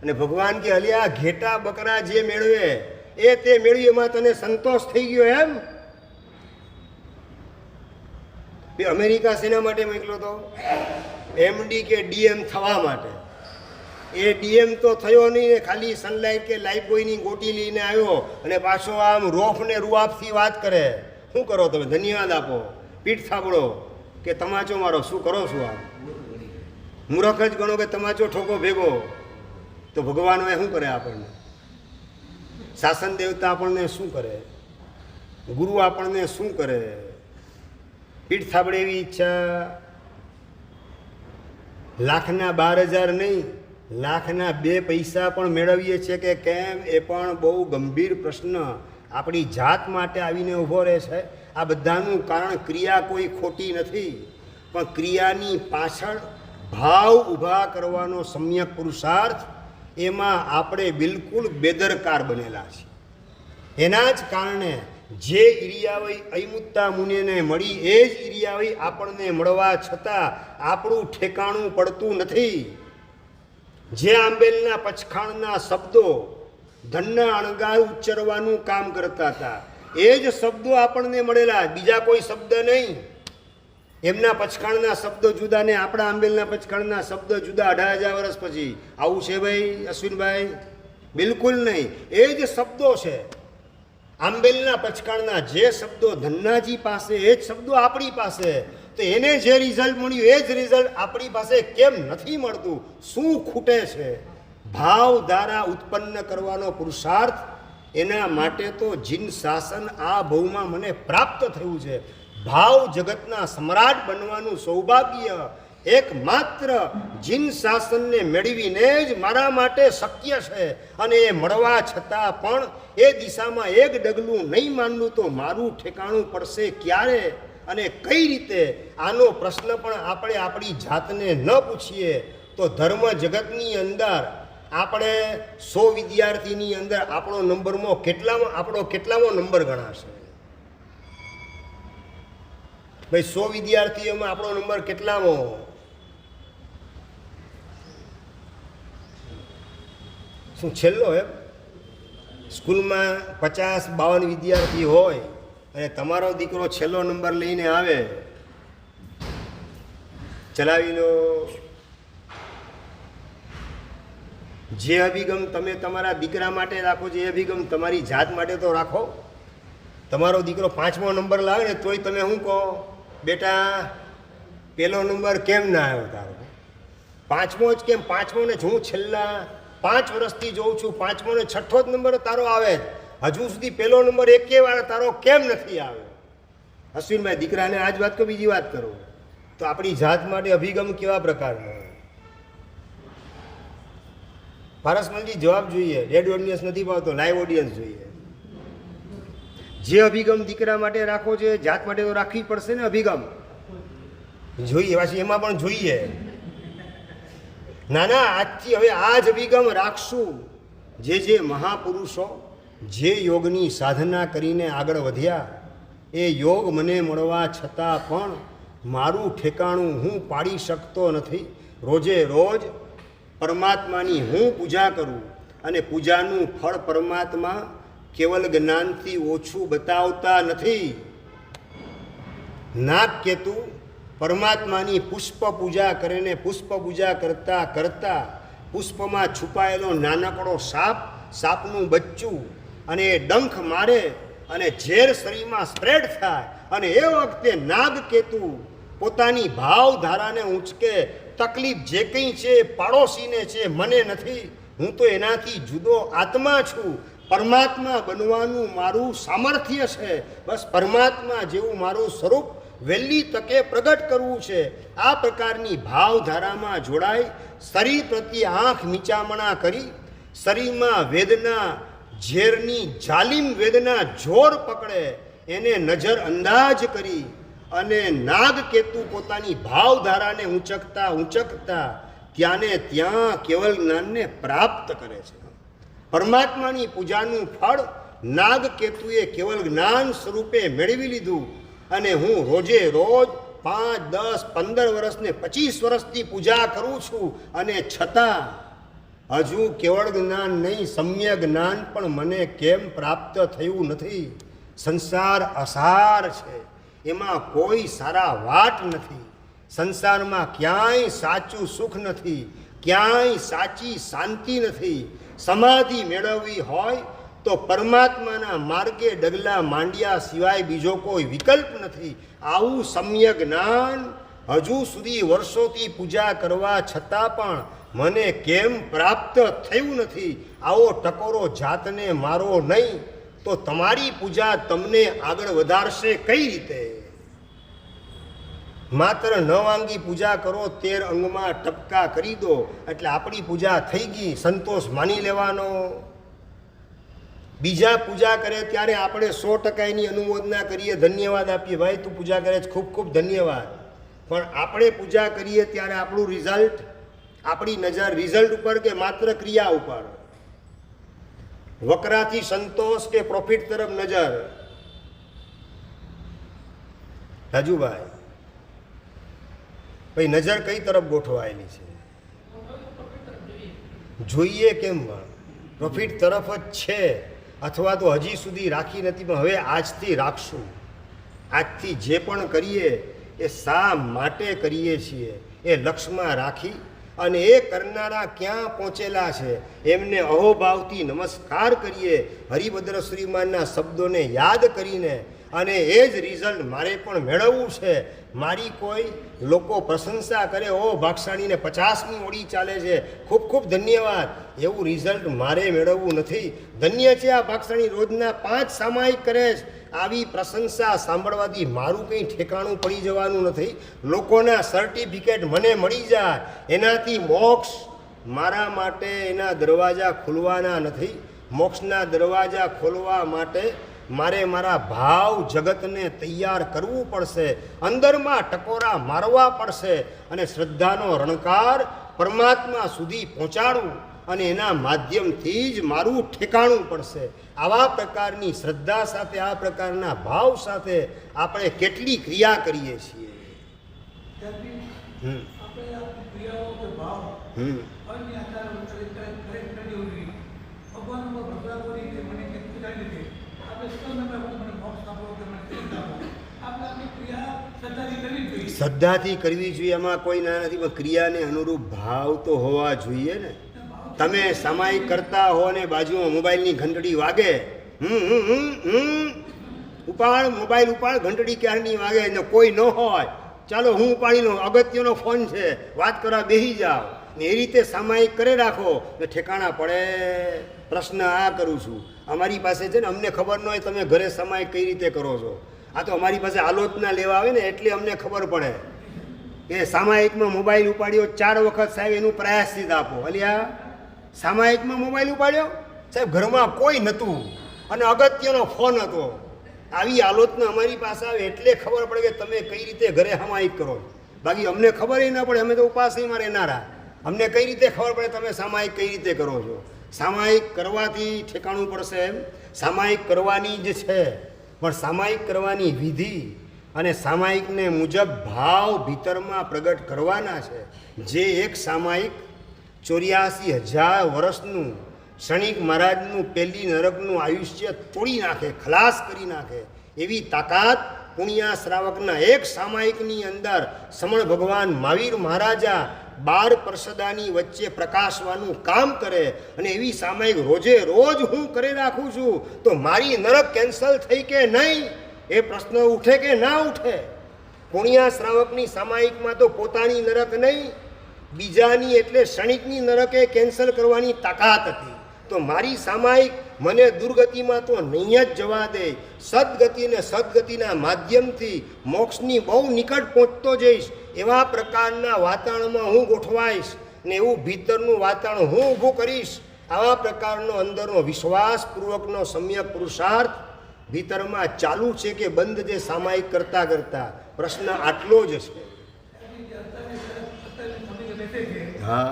અને ભગવાન કે અલી આ ઘેટા બકરા જે મેળવે એ તે મેળવી એમાં તને સંતોષ થઈ ગયો એમ? અમેરિકા શેના માટે મોકલો તો? MD કે DM થવા માટે. એ DM તો થયો નહીં, ખાલી સનલાઇટ કે લાઈફ બોયની ગોટી લઈને આવ્યો અને પાછો આમ રોફ ને રૂઆબથી વાત કરે. શું કરો તમે? ધન્યવાદ આપો, પીઠ થાબડો કે તમાચો મારો. શું કરો છો? આમ મૂર્ખ જ ગણો કે તમાચો ઠોકો ભેગો. તો ભગવાન એ શું કરે આપણને? શાસન દેવતા આપણને શું કરે? ગુરુ આપણને શું કરે? પીઠ થાબડે એવી ઈચ્છા. લાખના 12,000 નહીં, લાખના 2 પૈસા પણ મેળવીએ છીએ કે કેમ? એ પણ બહુ ગંભીર પ્રશ્ન આપણી જાત માટે આવીને ઊભો રહે છે. આ બધાનું કારણ ક્રિયા કોઈ ખોટી નથી, પણ ક્રિયાની પાછળ ભાવ ઊભા કરવાનો સમ્યક પુરુષાર્થ, એમાં આપણે બિલકુલ બેદરકાર બનેલા છીએ. એના જ કારણે જે ઈરિયાવઈ અયમુત્તા મુનિને મળી એ જ ઈરિયાવઈ આપણને મળવા છતાં આપણું ઠેકાણું પડતું નથી. જે આંબેલના પચખાણના શબ્દો ધનના અણગાર ઉચ્ચરવાનું કામ કરતા હતા એ જ શબ્દો આપણને મળેલા, બીજા કોઈ શબ્દ નહીં. એમના પચખાણના શબ્દો જુદા ને આપણા આંબેલના પચખાણના શબ્દ જુદા. 18,000 વર્ષ પછી આવું છે ભાઈ અશ્વિનભાઈ? બિલકુલ નહીં. એ જ શબ્દો છે આંબેલના પચખાણના. જે શબ્દો ધન્નાજી પાસે એ જ શબ્દો આપણી પાસે. તો એને જે રિઝલ્ટ મળ્યું એ જ રિઝલ્ટ આપણી પાસે કેમ નથી મળતું? શું ખૂટે છે? ભાવ ધારા ઉત્પન્ન કરવાનો પુરુષાર્થ, એના માટે તો જીન શાસન આ ભવમાં મને પ્રાપ્ત થયું છે. ભાવ જગતના સમ્રાટ બનવાનું સૌભાગ્ય એકમાત્ર જીન શાસનને મેળવીને જ મારા માટે શક્ય છે. અને એ મળવા છતાં પણ એ દિશામાં એક ડગલું નહીં માનલું તો મારું ઠેકાણું પડશે ક્યારે અને કઈ રીતે? આનો પ્રશ્ન પણ આપણે આપણી જાતને ન પૂછીએ તો ધર્મ જગતની અંદર આપણે 100 વિદ્યાર્થીની અંદર આપણો કેટલામો નંબર ગણાશે? ભાઈ 100 વિદ્યાર્થીઓમાં આપણો નંબર કેટલામો? શું છેલ્લો? એમ સ્કૂલમાં 50-52 વિદ્યાર્થી હોય અને તમારો દીકરો છેલ્લો નંબર લઈને આવે, ચલાવી લો. જે અભિગમ તમે તમારા દીકરા માટે રાખો છો એ અભિગમ તમારી જાત માટે તો રાખો. તમારો દીકરો 5મો નંબર લાવે ને તોય તમે શું કહો? બેટા પહેલો નંબર કેમ ના આવ્યો તારો? 5મો જ કેમ? 5મો ને હું છેલ્લા 5 વર્ષથી જોઉં છું 5મો ને 6ઠ્ઠો જ નંબર તારો આવે જ. હજુ સુધી પહેલો નંબર એકે વાર તારો કેમ નથી આવ્યો? અશ્વિનભાઈ દીકરાને આ જ વાત કહો, બીજી વાત કરો તો આપણી જાત માટે અભિગમ કેવા પ્રકારનો? પારસમલજી જવાબ જોઈએ. ડેડ ઓડિયન્સ નથી ભાવતો, લાઈવ ઓડિયન્સ જોઈએ. જે અભિગમ દીકરા માટે રાખો છે જાત માટે તો રાખવી પડશે ને. અભિગમ જોઈએ પાછી એમાં પણ જોઈએ. ના ના, આજથી હવે આ જ અભિગમ રાખશું. જે મહાપુરુષો જે યોગની સાધના કરીને આગળ વધ્યા એ યોગ મને મળવા છતાં પણ મારું ઠેકાણું હું પાડી શકતો નથી. રોજે રોજ પરમાત્માની હું પૂજા કરું અને પૂજાનું ફળ પરમાત્મા કેવલ જ્ઞાનથી ઓછું બતાવતા નથી. નાગકેતુ પરમાત્માની પુષ્પ પૂજા કરીને પુષ્પ પૂજા કરતા કરતા પુષ્પમાં છુપાયેલો નાનકડો સાપનું બચ્ચું અને એ ડંખ મારે અને ઝેર શરીરમાં સ્પ્રેડ થાય અને એ વખતે નાગકેતુ પોતાની ભાવધારાને ઊંચકે. તકલીફ જે કંઈ છે પાડોશીને છે, મને નથી. હું તો એનાથી જુદો આત્મા છું. પરમાત્મા બનવાનું મારું સામર્થ્ય છે. બસ પરમાત્મા જેવું મારું સ્વરૂપ વહેલી તકે પ્રગટ કરવું છે. આ પ્રકારની ભાવધારામાં જોડાઈ શરીર પ્રત્યે આંખ નીચામણા કરી શરીરમાં વેદના ઝેરની જાલિમ વેદના જોર પકડે એને નજર અંદાજ કરી અને નાગકેતુ પોતાની ભાવધારાને ઊંચકતા ત્યાંને ત્યાં કેવલ જ્ઞાનને પ્રાપ્ત કરે છે. પરમાત્માની પૂજાનું ફળ નાગકેતુએ કેવલ જ્ઞાન સ્વરૂપે મેળવી લીધું અને હું રોજે રોજ 5, 10, 15 વર્ષ ને 25 વર્ષથી પૂજા કરું છું અને છતાં હજુ કેવળ જ્ઞાન નહીં સમ્ય જ્ઞાન પણ મને કેમ પ્રાપ્ત થયું નથી? સંસાર અસાર છે, એમાં કોઈ સારા વાટ નથી. સંસારમાં ક્યાંય સાચું સુખ નથી, ક્યાંય સાચી શાંતિ નથી. સમાધિ મેળવવી હોય તો પરમાત્માના માર્ગે ડગલા માંડ્યા સિવાય બીજો કોઈ વિકલ્પ નથી. આવું સમ્ય જ્ઞાન હજુ સુધી વર્ષોથી પૂજા કરવા છતાં પણ મને કેમ પ્રાપ્ત થયું નથી? આવો ટકોરો જાતને મારો નહીં તો તમારી પૂજા તમને આગળ વધારશે કઈ રીતે? માત્ર ન વાંગી પૂજા કરો, 13 અંગમાં ટપકા કરી દો એટલે આપણી પૂજા થઈ ગઈ, સંતોષ માની લેવાનો. બીજા પૂજા કરે ત્યારે આપણે 100% એની અનુમોદના કરીએ, ધન્યવાદ આપીએ, ભાઈ તું પૂજા કરે છે ખૂબ ખૂબ ધન્યવાદ. પણ આપણે પૂજા કરીએ ત્યારે આપણું રિઝલ્ટ, આપણી નજર રિઝલ્ટ ઉપર કે માત્ર ક્રિયા ઉપર? વકરાથી સંતોષ કે પ્રોફિટ તરફ નજર? રાજુભાઈ, ભાઈ નજર કઈ તરફ ગોઠવાયેલી છે? જોઈએ કેમ? પ્રોફિટ તરફ જ છે, અથવા તો હજી સુધી રાખી નથી, પણ હવે આજથી રાખશું. આજથી જે પણ કરીએ એ શા માટે કરીએ છીએ એ લક્ષ્યમાં રાખી અને એ કરનારા ક્યાં પહોંચેલા છે એમને અહોભાવથી નમસ્કાર કરીએ, હરિભદ્ર શ્રીમાનના શબ્દોને યાદ કરીને. અને એ જ રિઝલ્ટ મારે પણ મેળવવું છે. મારી કોઈ લોકો પ્રશંસા કરે, ઓ ભાગશાળીને 50મી ઓળી ચાલે છે, ખૂબ ખૂબ ધન્યવાદ, એવું રિઝલ્ટ મારે મેળવવું નથી. ધન્ય છે આ ભાગશાળી, રોજના 5 સામાયિક કરે છે. આવી પ્રશંસા સાંભળવાથી મારું કંઈ ઠેકાણું પડી જવાનું નથી. લોકોના સર્ટિફિકેટ મને મળી જાય, એનાથી મોક્ષ મારા માટે એના દરવાજા ખુલવાના નથી. મોક્ષના દરવાજા ખોલવા માટે મારે મારા ભાવ જગતને તૈયાર કરવું પડશે, અંદરમાં ટકોરા મારવા પડશે અને શ્રદ્ધાનો રણકાર પરમાત્મા સુધી પહોંચાડવું અને એના માધ્યમથી જ મારું ઠેકાણું પડશે. આવા પ્રકારની શ્રદ્ધા સાથે, આ પ્રકારના ભાવ સાથે આપણે કેટલી ક્રિયા કરીએ છીએ. શ્રદ્ધાથી કરવી જોઈએ, એમાં કોઈ ના નથી, પણ ક્રિયાને અનુરૂપ ભાવ તો હોવા જોઈએ ને. તમે સામાયિક કરતા હો ને બાજુમાં મોબાઈલની ઘંટડી વાગે, ઉપાડ મોબાઈલ ઉપાડ, ઘંટડી ક્યારની વાગે ને કોઈ ન હોય, ચાલો હું ઉપાડી લઉં, અગત્યનો ફોન છે, વાત કરવા બેસી જાઓ ને એ રીતે સામાયિક કરી રાખો ને ઠેકાણા પડે. પ્રશ્ન આ કરું છું, અમારી પાસે છે ને, અમને ખબર ન હોય તમે ઘરે સામાયિક કઈ રીતે કરો છો. આ તો અમારી પાસે આલોચના લેવા આવે ને એટલે અમને ખબર પડે કે સામાયિકમાં મોબાઈલ ઉપાડ્યો 4 વખત, સાહેબ એનું પ્રાયશ્ચિત આપો. અલ્યા સામાયિકમાં મોબાઈલ ઉપાડ્યો સાહેબ, ઘરમાં કોઈ નહોતું અને અગત્યનો ફોન હતો. આવી આલોચના અમારી પાસે આવે એટલે ખબર પડે કે તમે કઈ રીતે ઘરે સામાયિક કરો. બાકી અમને ખબર ન પડે, અમે તો ઉપાસમાં રહેનારા, અમને કઈ રીતે ખબર પડે તમે સામાયિક કઈ રીતે કરો છો. સામાયિક કરવાથી ઠેકાણું પડશે એમ સામાયિક કરવાની જ છે, પણ સામાયિક કરવાની વિધિ અને સામાયિકને મુજબ ભાવ ભીતરમાં પ્રગટ કરવાના છે. જે એક સામાયિક 84,000 વર્ષનું ક્ષણિક મહારાજનું પહેલી નરકનું આયુષ્ય તોડી નાખે, ખલાસ કરી નાખે એવી તાકાત પુણ્યા શ્રાવકના એક સામાયિકની અંદર સમણ ભગવાન મહાવીર મહારાજા 12 પરસદાની વચ્ચે પ્રકાશવાનું કામ કરે. અને એવી સામાયિક રોજે રોજ હું કરી રાખું છું તો મારી નરક કેન્સલ થઈ કે નહીં એ પ્રશ્ન ઉઠે કે ના ઉઠે? પુણ્યા શ્રાવકની સામાયિકમાં તો પોતાની નરક નહીં, બીજાની એટલે ક્ષણિકની નરકે કેન્સલ કરવાની તાકાત હતી. તો મારી સામાયિક મને દુર્ગતિમાં તો નહીં જ જવા દે, સદગતિ ને સદગતિના માધ્યમથી મોક્ષની બહુ નિકટ પહોંચતો જઈશ. એવા પ્રકારના વાતાવરણમાં હું ગોઠવાઈશ ને એવું ભીતરનું વાતાવરણ હું ઊભું કરીશ. આવા પ્રકારનો અંદરનો વિશ્વાસપૂર્વકનો સમ્યક પુરુષાર્થ ભીતરમાં ચાલુ છે કે બંધ છે સામાયિક કરતાં કરતાં? પ્રશ્ન આટલો જ છે. હા,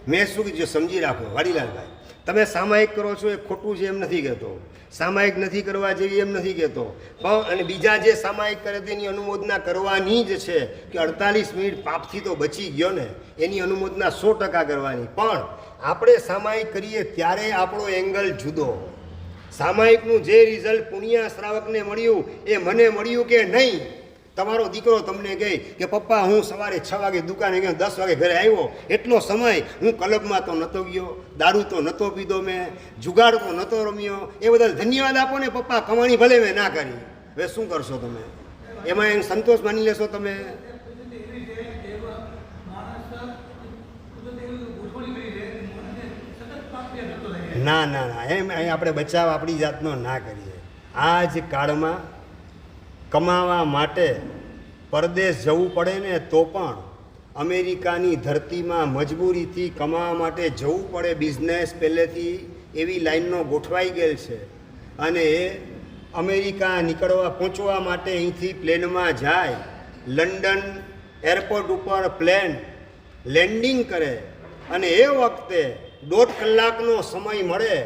મેં શું કીધું સમજી રાખો વાડીલાલભાઈ, તમે સામાયિક કરો છો એ ખોટું છે એમ નથી કહેતો, સામાયિક નથી કરવા જેવી એમ નથી કહેતો, પણ અને બીજા જે સામાયિક કરે તેની અનુમોદના કરવાની જ છે કે 48 મિનિટ પાપથી તો બચી ગયો ને, એની અનુમોદના 100% કરવાની. પણ આપણે સામાયિક કરીએ ત્યારે આપણો એંગલ જુદો. સામાયિકનું જે રિઝલ્ટ પુણ્યા શ્રાવકને મળ્યું એ મને મળ્યું કે નહીં? તમારો દીકરો તમને કહે કે પપ્પા હું સવારે 6 વાગે દુકાને ગયો, 10 વાગે ઘરે આવ્યો, એટલો સમય હું ક્લબમાં તો નહોતો ગયો, દારૂ તો નહોતો પીધો, મેં જુગાડ તો નહોતો રમ્યો. એ બધા ધન્યવાદ આપો ને પપ્પા, કમાણી ભલે મેં ના કરી. હવે શું કરશો તમે? એમાં એમ સંતોષ માની લેશો તમે? ના ના ના, એમ આપણે બચાવ આપણી જાતનો ના કરીએ. આ જ કાળમાં કમાવા માટે પરદેશ જવું પડે ને તો પણ અમેરિકાની ધરતીમાં મજબૂરીથી કમાવા માટે જવું પડે. બિઝનેસ પહેલેથી એવી લાઈનનો ગોઠવાઈ ગયેલ છે અને એ અમેરિકા પહોંચવા માટે અહીંથી પ્લેનમાં જાય, લંડન એરપોર્ટ ઉપર પ્લેન લેન્ડિંગ કરે અને એ વખતે 1.5 કલાકનો સમય મળે.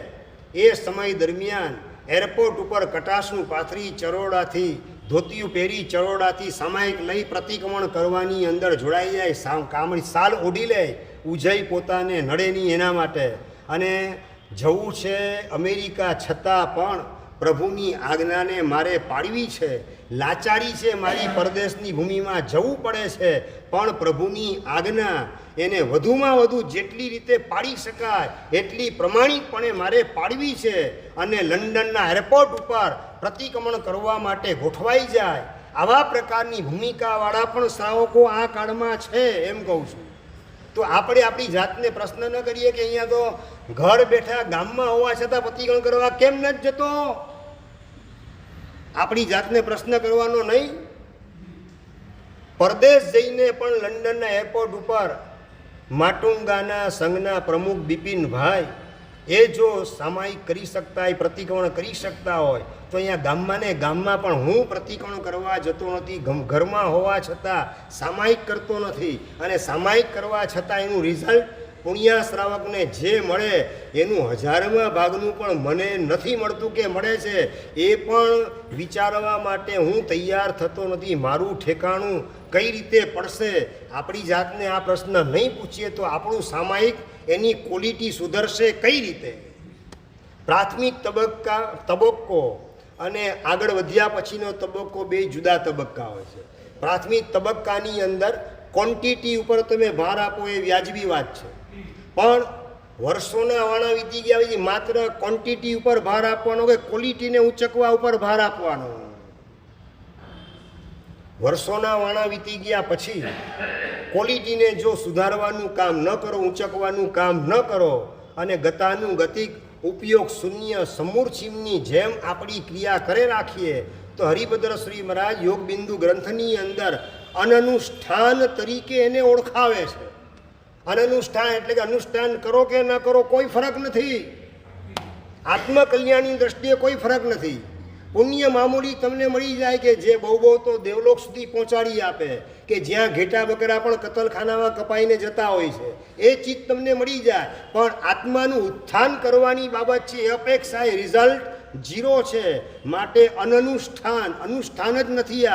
એ સમય દરમિયાન એરપોર્ટ ઉપર કટાશનું પાથરી ચરોડાથી ધોતિયું પહેરી ચરોડાથી સામાયિક લઈ પ્રતિક્રમણ કરવાની અંદર જોડાઈ જાય, કામળી સાલ ઓઢી લે, ઉજય પોતાને નડે નહીં એના માટે. અને જવું છે અમેરિકા, છતાં પણ પ્રભુની આજ્ઞાને મારે પાળવી છે. લાચારી છે મારી, પરદેશની ભૂમિમાં જવું પડે છે, પણ પ્રભુની આજ્ઞા એને વધુમાં વધુ જેટલી રીતે પાળી શકાય એટલી પ્રમાણિકપણે મારે પાળવી છે. અને લંડનના એરપોર્ટ ઉપર પ્રતિક્રમણ કરવા માટે ગોઠવાઈ જાય. આવા પ્રકારની ભૂમિકાવાળા પણ શ્રાવકો આ કાળમાં છે એમ કહું છું. તો આપણે આપણી જાતને પ્રશ્ન ન કરીએ કે અહીંયા તો ઘર બેઠા ગામમાં હોવા છતાં પ્રતિક્રમણ કરવા કેમ નથી જતો? આપણી જાતને પ્રશ્ન કરવાનો નહીં. પરદેશ જઈને પણ લંડનના એરપોર્ટ ઉપર માટુંગાના સંઘના પ્રમુખ બિપિનભાઈ એ જો સામાયિક કરી શકતા હોય, પ્રતિક્રમણ કરી શકતા હોય, તો અહીંયા ગામમાં ને ગામમાં પણ હું પ્રતિક્રમણ કરવા જતો નથી. ઘરમાં હોવા છતાં સામાયિક કરતો નથી. અને સામાયિક કરવા છતાં એનું રિઝલ્ટ પુણ્યા શ્રાવકને જે મળે એનું 1000માં ભાગનું પણ મને નથી મળતું કે મળે છે એ પણ વિચારવા માટે હું તૈયાર થતો નથી. મારું ઠેકાણું કઈ રીતે પડશે? આપણી જાતને આ પ્રશ્ન નહીં પૂછીએ તો આપણું સામાયિક એની ક્વોલિટી સુધરશે કઈ રીતે? પ્રાથમિક તબક્કો અને આગળ વધ્યા પછીનો તબક્કો બે જુદા તબક્કા હોય છે. પ્રાથમિક તબક્કાની અંદર ક્વોન્ટિટી ઉપર તમે ભાર આપો એ વ્યાજબી વાત છે, પણ વર્ષોના વાણા વીતી ગયા પછી માત્ર ક્વોન્ટિટી ઉપર ભાર આપવાનો કે ક્વોલિટીને ઉંચકવા ઉપર ભાર આપવાનો. વર્ષોના વાણા વીતી ગયા પછી ક્વોલિટીને જો સુધારવાનું કામ ન કરો, ઉંચકવાનું કામ ન કરો અને ગતાનુગતિક ઉપયોગ શૂન્ય સમૂર્છિમની જેમ આપણી ક્રિયા કરે રાખીએ તો હરિભદ્ર શ્રી મહારાજ યોગબિંદુ ગ્રંથની અંદર અનનુષ્ઠાન તરીકે એને ઓળખાવે છે. અનનુષ્ઠાન એટલે કે અનુષ્ઠાન કરો કે ન કરો કોઈ ફરક નથી. આત્મકલ્યાણની દ્રષ્ટિએ કોઈ ફરક નથી. પુણ્ય મામૂલી તમને મળી જાય કે જે બહુ બહુ તો દેવલોક સુધી પહોંચાડી આપે, કે જ્યાં ઘેટા બકરા પણ કતલખાનામાં કપાઈને જતા હોય છે એ ચીજ તમને મળી જાય. પણ આત્માનું ઉત્થાન કરવાની બાબત છે એ અપેક્ષા એ રિઝલ્ટ 0 છે. માટે અનુષ્ઠાન જ નથી.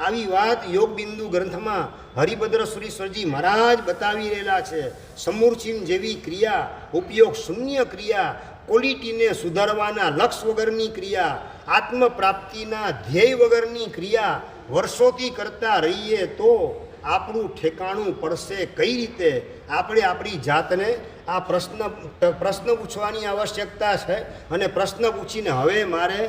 આવી વાત યોગબિંદુ ગ્રંથમાં હરિભદ્ર સુરીશ્વરજી મહારાજ બતાવી રહેલા છે. સમૂર્છિમ જેવી ક્રિયા, ઉપયોગ શૂન્ય ક્રિયા, ક્વોલિટીને સુધારવાના લક્ષ વગરની ક્રિયા, આત્મપ્રાપ્તિના ધ્યેય વગરની ક્રિયા વર્ષોથી કરતા રહીએ તો આપણું ઠેકાણું પડશે કઈ રીતે? આપણે આપણી જાતને આ પ્રશ્ન પૂછવાની આવશ્યકતા છે. અને પ્રશ્ન પૂછીને હવે મારે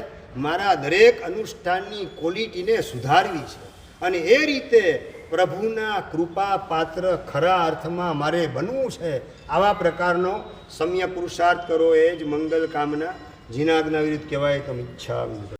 મારા દરેક અનુષ્ઠાનની ક્વોલિટીને સુધારવી છે. અને એ રીતે પ્રભુના કૃપા પાત્ર ખરા અર્થમાં મારે બનવું છે. આવા પ્રકારનો સમ્યક પુરુષાર્થ કરો એ જ મંગલ કામના. જીનાજ્ઞા વિરુદ્ધ કહેવાય તો ઈચ્છા.